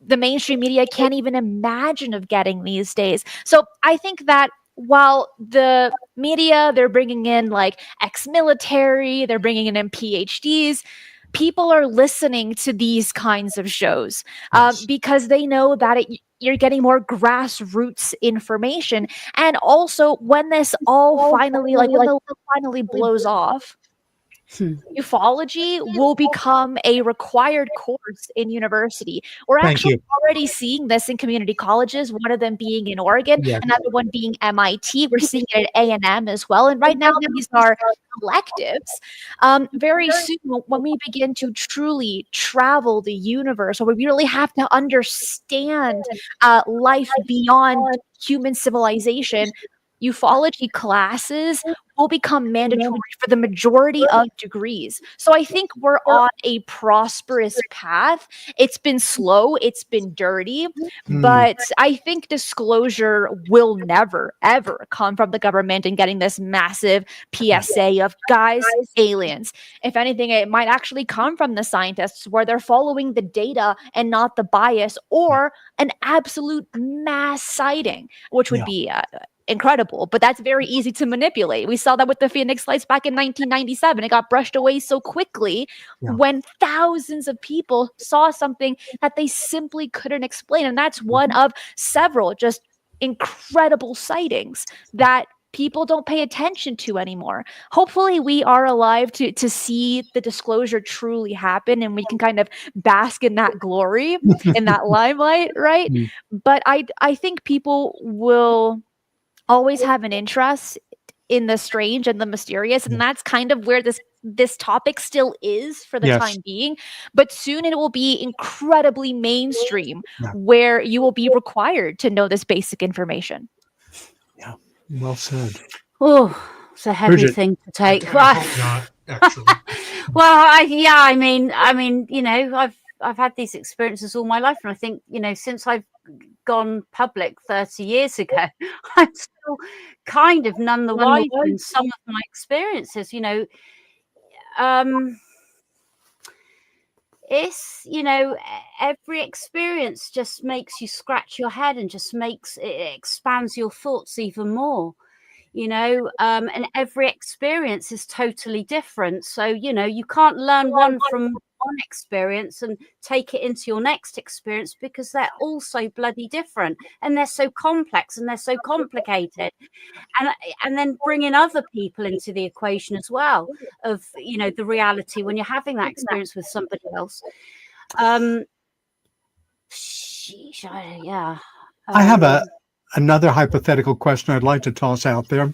Speaker 3: the mainstream media can't even imagine of getting these days. So I think that while the media, they're bringing in like ex-military, they're bringing in PhDs, people are listening to these kinds of shows because they know that you're getting more grassroots information. And also, when this all finally blows off, ufology will become a required course in university. We're actually already seeing this in community colleges, one of them being in Oregon, another one being MIT. We're seeing it at A&M as well. And right now, these are electives. Very soon, when we begin to truly travel the universe, or we really have to understand life beyond human civilization, ufology classes will become mandatory for the majority of degrees. So I think we're on a prosperous path. It's been slow, it's been dirty, but I think disclosure will never, ever come from the government and getting this massive PSA of, guys, aliens. If anything, it might actually come from the scientists, where they're following the data and not the bias, or an absolute mass sighting, which would be incredible, but that's very easy to manipulate. We saw that with the Phoenix Lights back in 1997. It got brushed away so quickly when thousands of people saw something that they simply couldn't explain. And that's one of several just incredible sightings that people don't pay attention to anymore. Hopefully we are alive to see the disclosure truly happen, and we can kind of bask in that glory, in that limelight, right? But I think people will always have an interest in the strange and the mysterious, and that's kind of where this topic still is for the time being. But soon it will be incredibly mainstream, where you will be required to know this basic information.
Speaker 2: Yeah, well said.
Speaker 6: Oh, it's a heavy
Speaker 2: Brigitte.
Speaker 6: thing to take.
Speaker 8: I hope not, actually.
Speaker 6: Well, I mean, I've had these experiences all my life, and I think, you know, since I've gone public 30 years ago, I'm still kind of none the wiser in some of my experiences. You know, it's, you know, every experience just makes you scratch your head and just makes it expands your thoughts even more. You know, and every experience is totally different. So, you know, you can't learn one from one experience and take it into your next experience, because they're all so bloody different, and they're so complex and they're so complicated. And then bringing other people into the equation as well, of, you know, the reality when you're having that experience with somebody else. Sheesh, yeah.
Speaker 2: I have another hypothetical question I'd like to toss out there.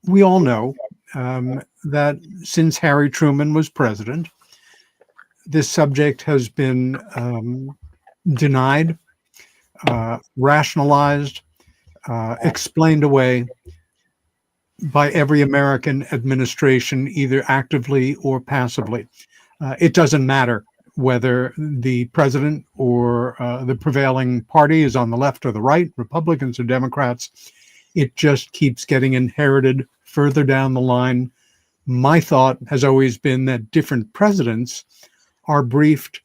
Speaker 2: We all know that since Harry Truman was president, this subject has been denied, rationalized, explained away by every American administration, either actively or passively. It doesn't matter whether the president or the prevailing party is on the left or the right, Republicans or Democrats. It just keeps getting inherited further down the line. My thought has always been that different presidents are briefed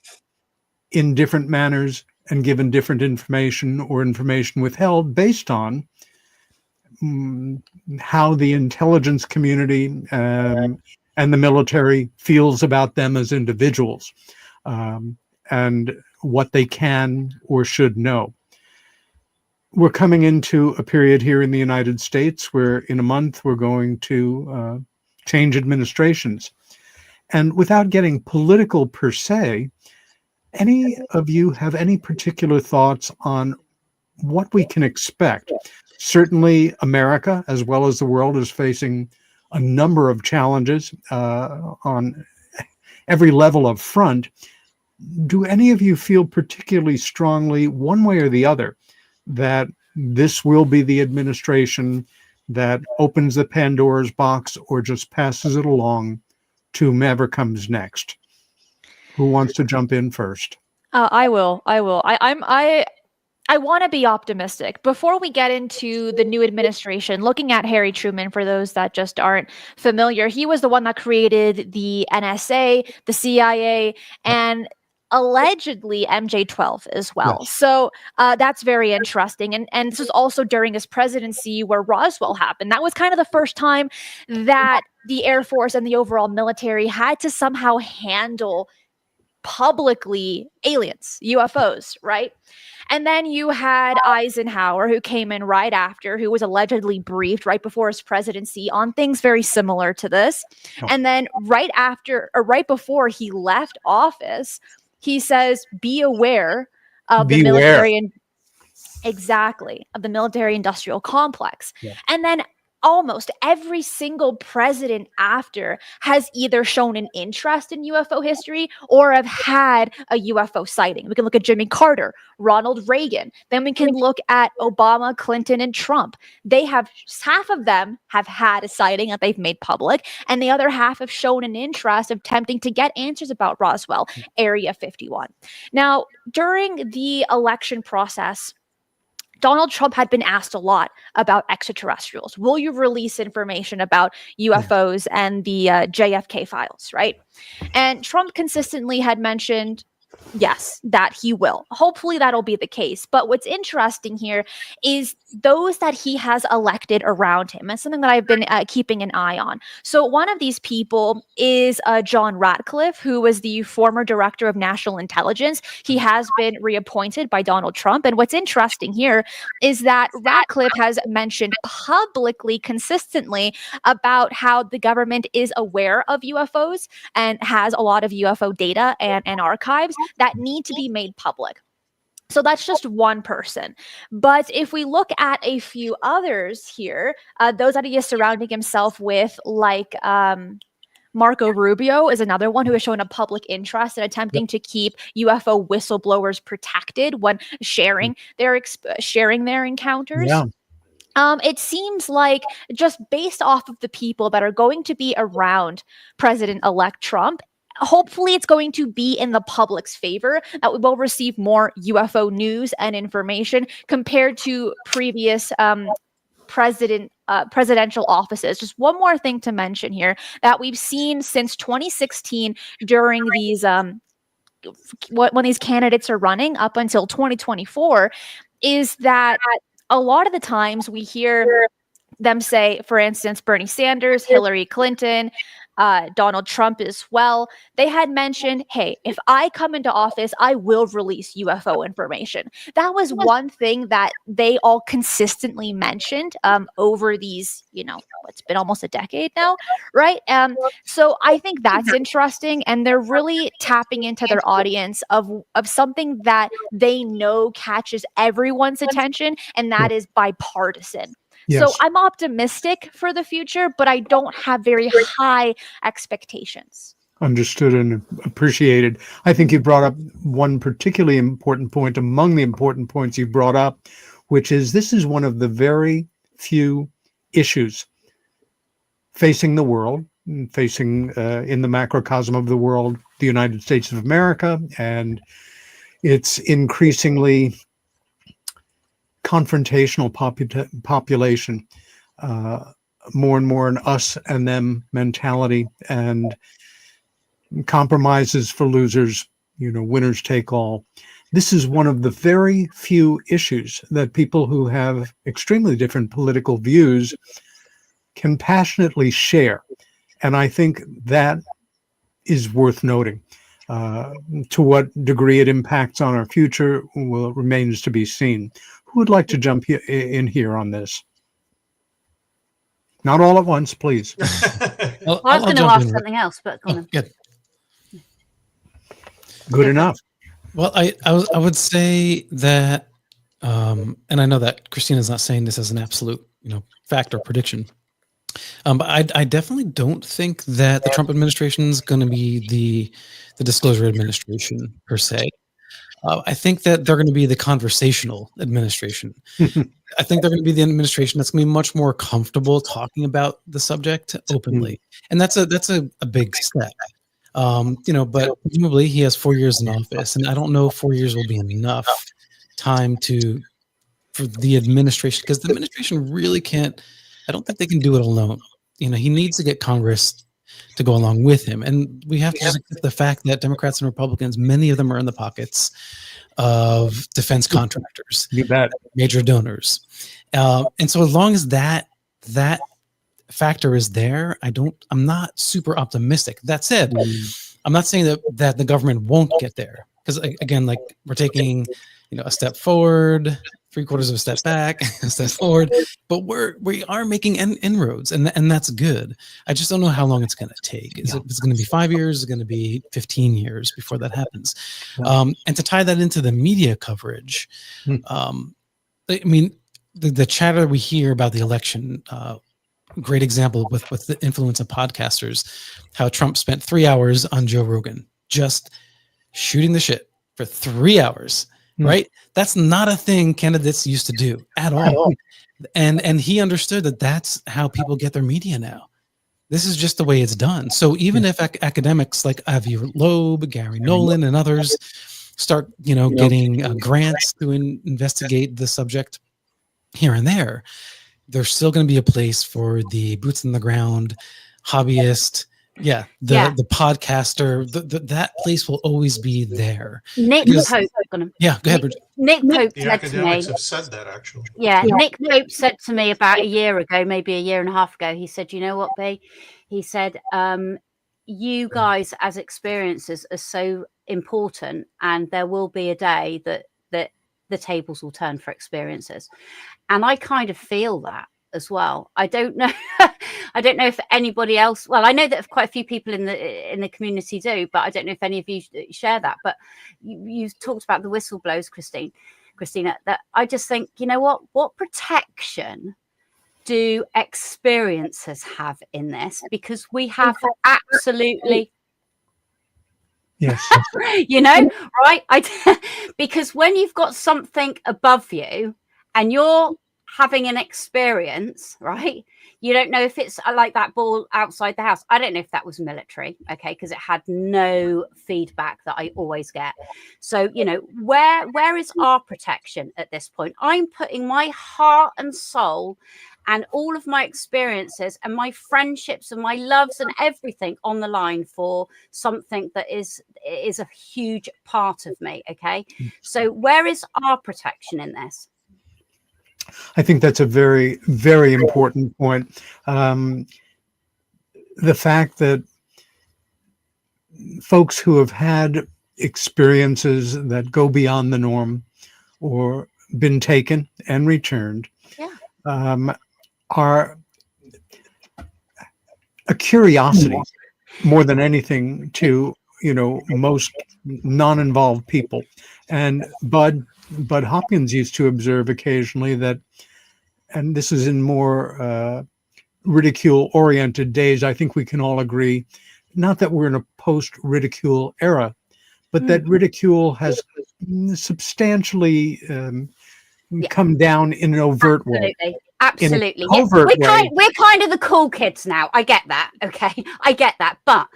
Speaker 2: in different manners and given different information or information withheld based on how the intelligence community and the military feels about them as individuals. And what they can or should know. We're coming into a period here in the United States where in a month we're going to change administrations. And without getting political per se, any of you have any particular thoughts on what we can expect? Certainly America, as well as the world, is facing a number of challenges on every level of front. Do any of you feel particularly strongly, one way or the other, that this will be the administration that opens the Pandora's box or just passes it along to whomever comes next? Who wants to jump in first?
Speaker 3: I will. I want to be optimistic. Before we get into the new administration, looking at Harry Truman, for those that just aren't familiar, he was the one that created the NSA, the CIA, and allegedly MJ-12 as well.
Speaker 2: Yes.
Speaker 3: So that's very interesting. And this was also during his presidency where Roswell happened. That was kind of the first time that the Air Force and the overall military had to somehow handle publicly aliens, UFOs, right? And then you had Eisenhower, who came in right after, who was allegedly briefed right before his presidency on things very similar to this.
Speaker 2: Oh.
Speaker 3: And then right after, or right before he left office, he says, be aware of the military and exactly of the military industrial complex.
Speaker 2: Yeah.
Speaker 3: And then almost every single president after has either shown an interest in UFO history or have had a UFO sighting. We can look at Jimmy Carter, Ronald Reagan. Then we can look at Obama, Clinton, and Trump. They have, half of them have had a sighting that they've made public, and the other half have shown an interest of attempting to get answers about Roswell, Area 51. Now, during the election process, Donald Trump had been asked a lot about extraterrestrials. Will you release information about UFOs and the JFK files, right? And Trump consistently had mentioned, yes, that he will. Hopefully that'll be the case. But what's interesting here is those that he has elected around him. It's something that I've been keeping an eye on. So one of these people is John Ratcliffe, who was the former director of national intelligence. He has been reappointed by Donald Trump. And what's interesting here is that Ratcliffe has mentioned publicly, consistently, about how the government is aware of UFOs and has a lot of UFO data and archives that need to be made public. So that's just one person. But if we look at a few others here, those that he is surrounding himself with, like Marco Rubio is another one who has shown a public interest in attempting to keep UFO whistleblowers protected when sharing their encounters.
Speaker 2: Yeah.
Speaker 3: It seems like, just based off of the people that are going to be around President-elect Trump, hopefully it's going to be in the public's favor, that we will receive more UFO news and information compared to previous presidential offices. Just one more thing to mention here that we've seen since 2016 during these when these candidates are running up until 2024 is that a lot of the times we hear them say, for instance, Bernie Sanders, Hillary Clinton, Donald Trump as well, they had mentioned, hey, if I come into office, I will release UFO information. That was one thing that they all consistently mentioned over these, it's been almost a decade now, right? So I think that's interesting, and they're really tapping into their audience of something that they know catches everyone's attention, and that is bipartisan.
Speaker 2: Yes.
Speaker 3: So I'm optimistic for the future, but I don't have very high expectations.
Speaker 2: Understood and appreciated. I think you brought up one particularly important point among the important points you brought up, which is this is one of the very few issues facing the world, facing in the macrocosm of the world, the United States of America, and it's increasingly confrontational population, more and more an us and them mentality, and compromises for losers, winners take all. This is one of the very few issues that people who have extremely different political views can passionately share. And I think that is worth noting. To what degree it impacts on our future remains to be seen. Who would like to jump in here on this? Not all at once, please.
Speaker 6: I was going to ask something else, but go on.
Speaker 2: Good enough.
Speaker 4: Well, I would say that, and I know that Christina's not saying this as an absolute, fact or prediction, but I definitely don't think that the Trump administration is going to be the disclosure administration per se. I think that they're going to be the conversational administration. I think they're going to be the administration that's going to be much more comfortable talking about the subject openly, and that's a big step. But presumably he has 4 years in office, and I don't know if 4 years will be enough time for the administration, because the administration really can't. I don't think they can do it alone. He needs to get Congress to go along with him, and we have to just accept the fact that Democrats and Republicans, many of them are in the pockets of defense contractors, major donors, and so as long as that factor is there, I'm not super optimistic. That said, I'm not saying that the government won't get there, because again, like, we're taking a step forward, 3/4 of a step back, a step forward, but we are making inroads, and that's good. I just don't know how long it's going to take. Is it going to be 5 years? Is it going to be 15 years before that happens? And to tie that into the media coverage, I mean, the chatter we hear about the election, great example with the influence of podcasters, how Trump spent 3 hours on Joe Rogan just shooting the shit for 3 hours. Right? That's not a thing candidates used to do at all. And he understood that that's how people get their media now. This is just the way it's done. So even if academics like Avi Loeb, Gary Nolan, and others start, getting grants to investigate the subject here and there, there's still going to be a place for the boots on the ground hobbyist. The podcaster, that place will always be there.
Speaker 6: Nick Pope.
Speaker 4: Go ahead, Bridget.
Speaker 6: Nick Pope
Speaker 8: The
Speaker 6: said to me.
Speaker 8: academics have said that, actually.
Speaker 6: Yeah, Nick Pope said to me about a year ago, maybe a year and a half ago, he said, "You know what, B?" He said, "You guys as experiencers are so important, and there will be a day that the tables will turn for experiencers." And I kind of feel that as well. I don't know. I don't know if anybody else. Well, I know that quite a few people in the community do, but I don't know if any of you share that. But you talked about the whistleblowers, Christina. That I just think, what protection do experiencers have in this? Because we have absolutely.
Speaker 2: Yes.
Speaker 6: Right? Because when you've got something above you and you're having an experience, right? You don't know if it's like that ball outside the house. I don't know if that was military, okay, because it had no feedback that I always get. So, you know, where is our protection at this point? I'm putting my heart and soul and all of my experiences and my friendships and my loves and everything on the line for something that is a huge part of me, okay? So where is our protection in this?
Speaker 2: I think that's a very, very important point. The fact that folks who have had experiences that go beyond the norm or been taken and returned are a curiosity more than anything to, you know, most non-involved people. And Budd Hopkins used to observe occasionally that, and this is in more ridicule-oriented days, I think we can all agree, not that we're in a post-ridicule era, but that ridicule has substantially come down in an overt way.
Speaker 6: Absolutely. We're kind of the cool kids now. I get that. Okay. I get that. But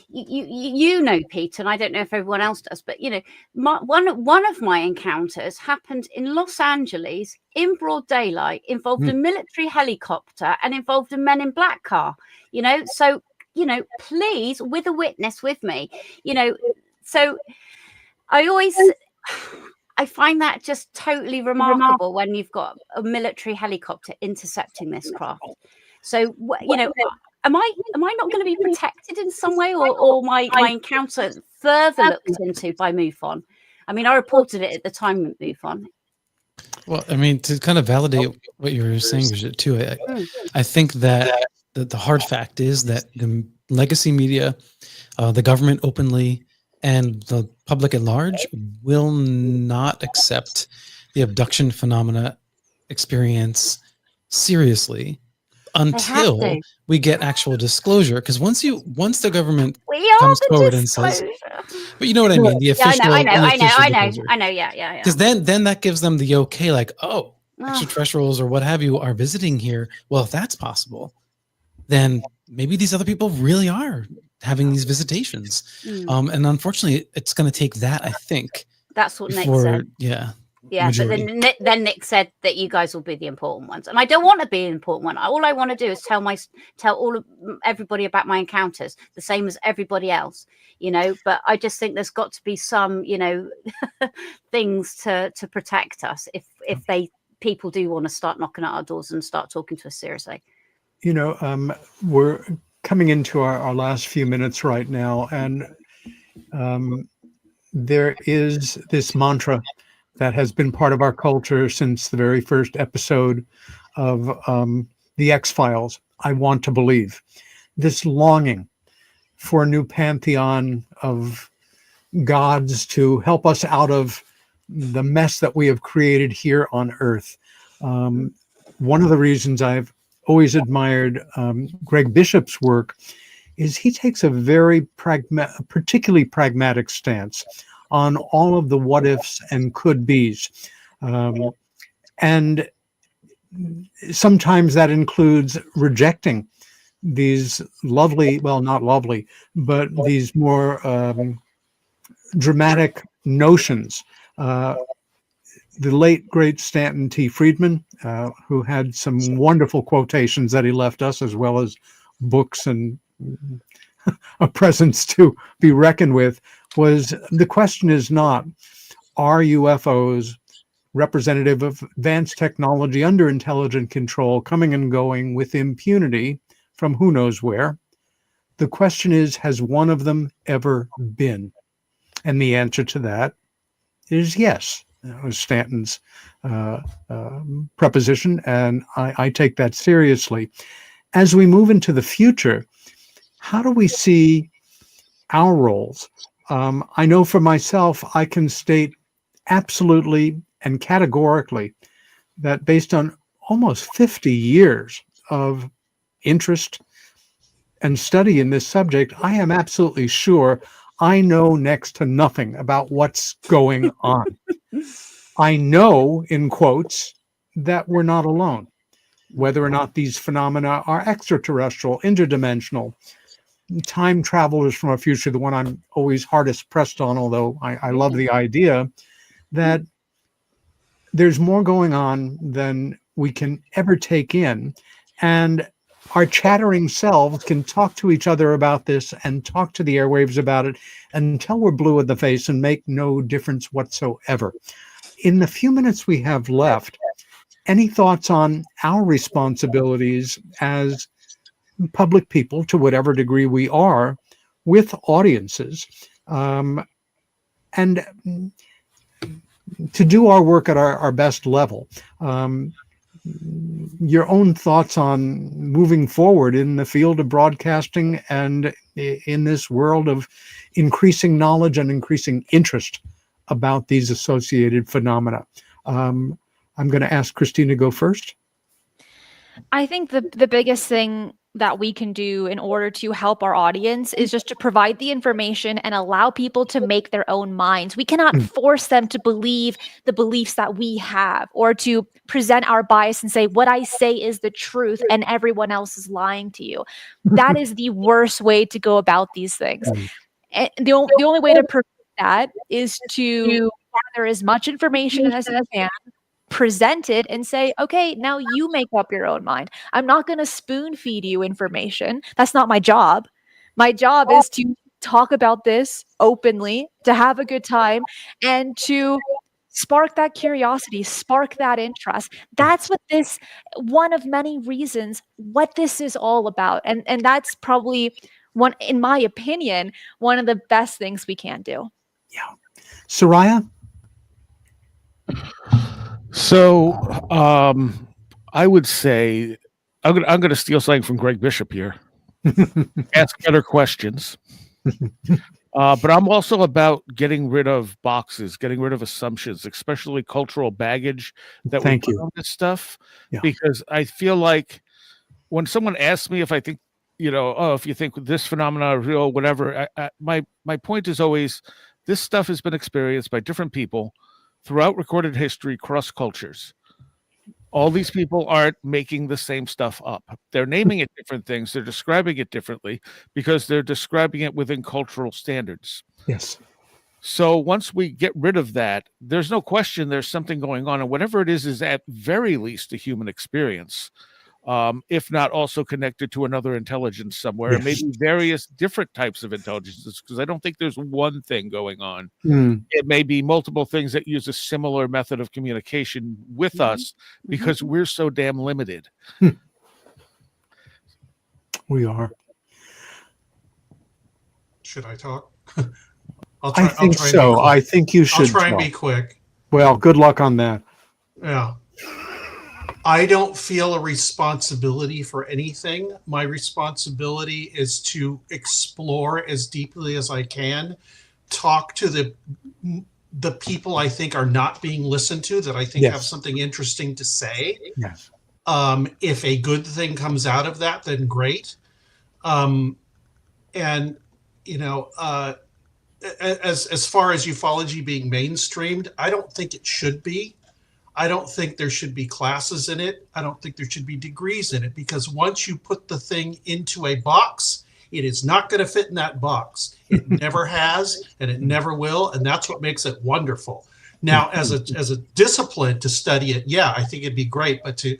Speaker 6: you know, Pete, and I don't know if everyone else does, but you know, one of my encounters happened in Los Angeles in broad daylight, involved a military helicopter and involved a Men in Black car, you know, so, you know, please, with a witness with me, you know, so I find that just totally remarkable when you've got a military helicopter intercepting this craft. So, you know, am I not going to be protected in some way, or my encounter further looked into by MUFON? I mean, I reported it at the time with MUFON.
Speaker 4: Well, I mean, to kind of validate what you were saying, Brigitte, too, I think that the hard fact is that the legacy media, the government openly, and the public at large will not accept the abduction phenomena experience seriously until we get actual disclosure. Because once the government comes forward and says, but you know what I mean, the official,
Speaker 6: I know, yeah.
Speaker 4: Because then that gives them the okay, like, oh, extraterrestrials or what have you are visiting here. Well, if that's possible, then maybe these other people really are having these visitations. And unfortunately, it's going to take that, I think. That's what Nick said. Yeah.
Speaker 6: Majority. But then Nick said that you guys will be the important ones, and I don't want to be an important one. All I want to do is tell everybody about my encounters, the same as everybody else, you know. But I just think there's got to be some, you know, things to protect us if people do want to start knocking at our doors and start talking to us seriously.
Speaker 2: You know, we're coming into our last few minutes right now, and there is this mantra that has been part of our culture since the very first episode of The X-Files, I want to believe. This longing for a new pantheon of gods to help us out of the mess that we have created here on Earth. One of the reasons I've always admired Greg Bishop's work is he takes a very particularly pragmatic stance on all of the what ifs and could be's. And sometimes that includes rejecting these lovely, well, not lovely, but these more dramatic notions. The late, great Stanton T. Friedman, who had some wonderful quotations that he left us, as well as books and a presence to be reckoned with, was the question is not, are UFOs representative of advanced technology under intelligent control coming and going with impunity from who knows where? The question is, has one of them ever been? And the answer to that is yes. That was Stanton's preposition, and I take that seriously. As we move into the future, how do we see our roles? I know for myself, I can state absolutely and categorically that based on almost 50 years of interest and study in this subject, I am absolutely sure I know next to nothing about what's going on. I know, in quotes, that we're not alone, whether or not these phenomena are extraterrestrial, interdimensional, time travelers from a future, the one I'm always hardest pressed on, although I love the idea that there's more going on than we can ever take in. And our chattering selves can talk to each other about this and talk to the airwaves about it until we're blue in the face and make no difference whatsoever. In the few minutes we have left, any thoughts on our responsibilities as public people, to whatever degree we are, with audiences, and to do our work at our best level? Your own thoughts on moving forward in the field of broadcasting and in this world of increasing knowledge and increasing interest about these associated phenomena. I'm going to ask Christine to go first.
Speaker 3: I think the biggest thing that we can do in order to help our audience is just to provide the information and allow people to make their own minds. We cannot force them to believe the beliefs that we have, or to present our bias and say, what I say is the truth and everyone else is lying to you. That is the worst way to go about these things. And the only way to prevent that is to gather as much information as you can, present it, and say, okay, now you make up your own mind. I'm not going to spoon feed you information. That's not my job. My job is to talk about this openly, to have a good time, and to spark that curiosity, spark that interest. That's what this, one of many reasons, what this is all about. And that's probably one, in my opinion, one of the best things we can do.
Speaker 2: Yeah. Soraya?
Speaker 5: So I would say I'm going to steal something from Greg Bishop here. Ask better questions. But I'm also about getting rid of boxes, getting rid of assumptions, especially cultural baggage that we put on this stuff. Yeah. Because I feel like when someone asks me if I think, if you think this phenomenon is real, whatever, my point is always, this stuff has been experienced by different people throughout recorded history, cross cultures. All these people aren't making the same stuff up. They're naming it different things. They're describing it differently because they're describing it within cultural standards.
Speaker 2: Yes.
Speaker 5: So once we get rid of that, there's no question there's something going on. And whatever it is at very least a human experience, if not also connected to another intelligence somewhere, and maybe various different types of intelligences, because I don't think there's one thing going on. It may be multiple things that use a similar method of communication with us because we're so damn limited.
Speaker 2: We are.
Speaker 8: Should I talk?
Speaker 2: I think so. I think you should.
Speaker 8: I'll try and be quick.
Speaker 2: Well, good luck on that.
Speaker 8: Yeah. I don't feel a responsibility for anything. My responsibility is to explore as deeply as I can, talk to the people I think are not being listened to, that I think have something interesting to say.
Speaker 2: Yes.
Speaker 8: If a good thing comes out of that, then great. And as far as ufology being mainstreamed, I don't think it should be. I don't think there should be classes in it. I don't think there should be degrees in it, because once you put the thing into a box, it is not going to fit in that box. It never has, and it never will, and that's what makes it wonderful. Now, as a discipline to study it, yeah, I think it'd be great, but to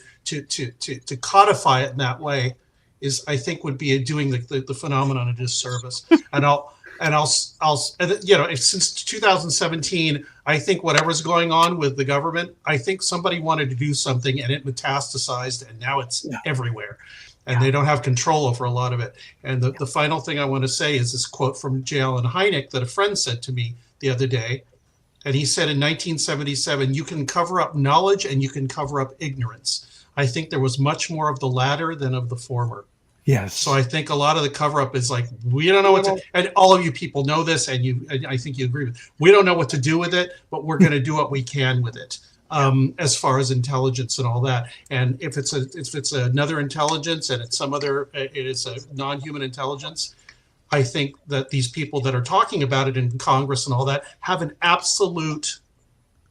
Speaker 8: codify it in that way is, I think, would be doing the phenomenon a disservice. And since 2017, I think whatever's going on with the government, I think somebody wanted to do something and it metastasized, and now it's everywhere, and they don't have control over a lot of it. And the final thing I want to say is this quote from J. Allen Hynek that a friend said to me the other day. And he said in 1977, you can cover up knowledge and you can cover up ignorance. I think there was much more of the latter than of the former.
Speaker 2: Yes.
Speaker 8: So I think a lot of the cover up is like, we don't know what to, and all of you people know this, and I think you agree with it. We don't know what to do with it, but we're going to do what we can with it, as far as intelligence and all that. And if it's another intelligence and it's it is a non-human intelligence, I think that these people that are talking about it in Congress and all that have an absolute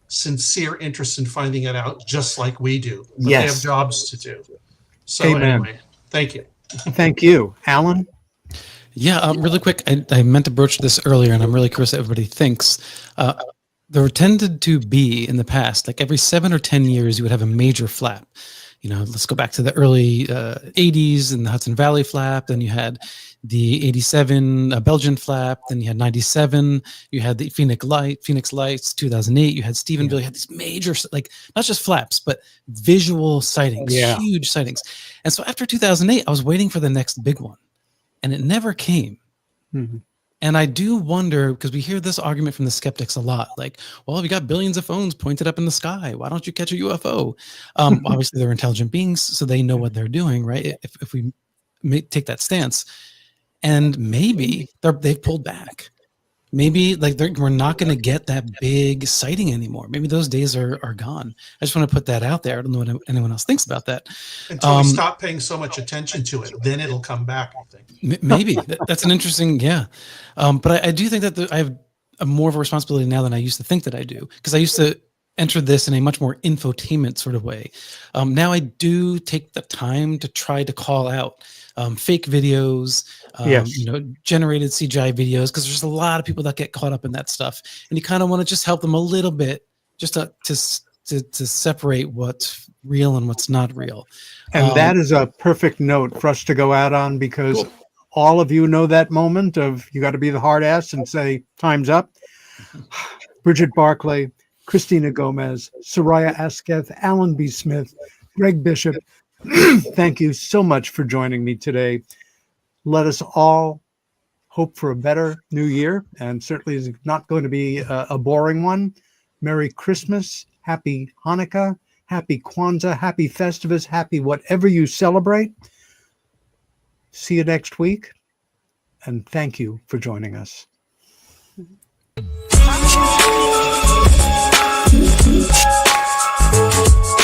Speaker 8: sincere interest in finding it out, just like we do. But they
Speaker 2: Yes.
Speaker 8: have jobs to do. So
Speaker 2: Amen.
Speaker 8: anyway, thank you.
Speaker 2: Thank you. Alan?
Speaker 4: Yeah, really quick. I meant to broach this earlier, and I'm really curious what everybody thinks. There tended to be in the past, like every 7 or 10 years, you would have a major flap. You know, let's go back to the early 80s and the Hudson Valley flap. Then you had the 87 Belgian flap. Then you had 97. You had the Phoenix Lights, 2008. You had Stephenville. You had these major, like, not just flaps, but visual sightings, huge sightings. And so after 2008, I was waiting for the next big one, and it never came.
Speaker 2: Mm-hmm.
Speaker 4: And I do wonder, because we hear this argument from the skeptics a lot, like, well, we got billions of phones pointed up in the sky. Why don't you catch a UFO? Obviously, they're intelligent beings, so they know what they're doing, right? If we take that stance. And maybe they've pulled back. Maybe like we're not going to get that big sighting anymore. Maybe those days are gone. I just want to put that out there. I don't know what anyone else thinks about that.
Speaker 8: Until we stop paying so much attention to it, then it'll come back, I think.
Speaker 4: Maybe. That's an interesting, but I do think that I have more of a responsibility now than I used to think that I do, because I used to enter this in a much more infotainment sort of way. Now I do take the time to try to call out fake videos, generated CGI videos, because there's a lot of people that get caught up in that stuff, and you kind of want to just help them a little bit, just to separate what's real and what's not real.
Speaker 2: And that is a perfect note for us to go out on, because all of you know that moment of you got to be the hard ass and say, time's up. Brigitte Barclay, Christina Gomez, Soraya Asketh, Alan B. Smith, Greg Bishop, thank you so much for joining me today. Let us all hope for a better new year, and certainly is not going to be a boring one. Merry Christmas, Happy Hanukkah, Happy Kwanzaa, Happy Festivus, happy whatever you celebrate. See you next week, and thank you for joining us.
Speaker 10: Thank you.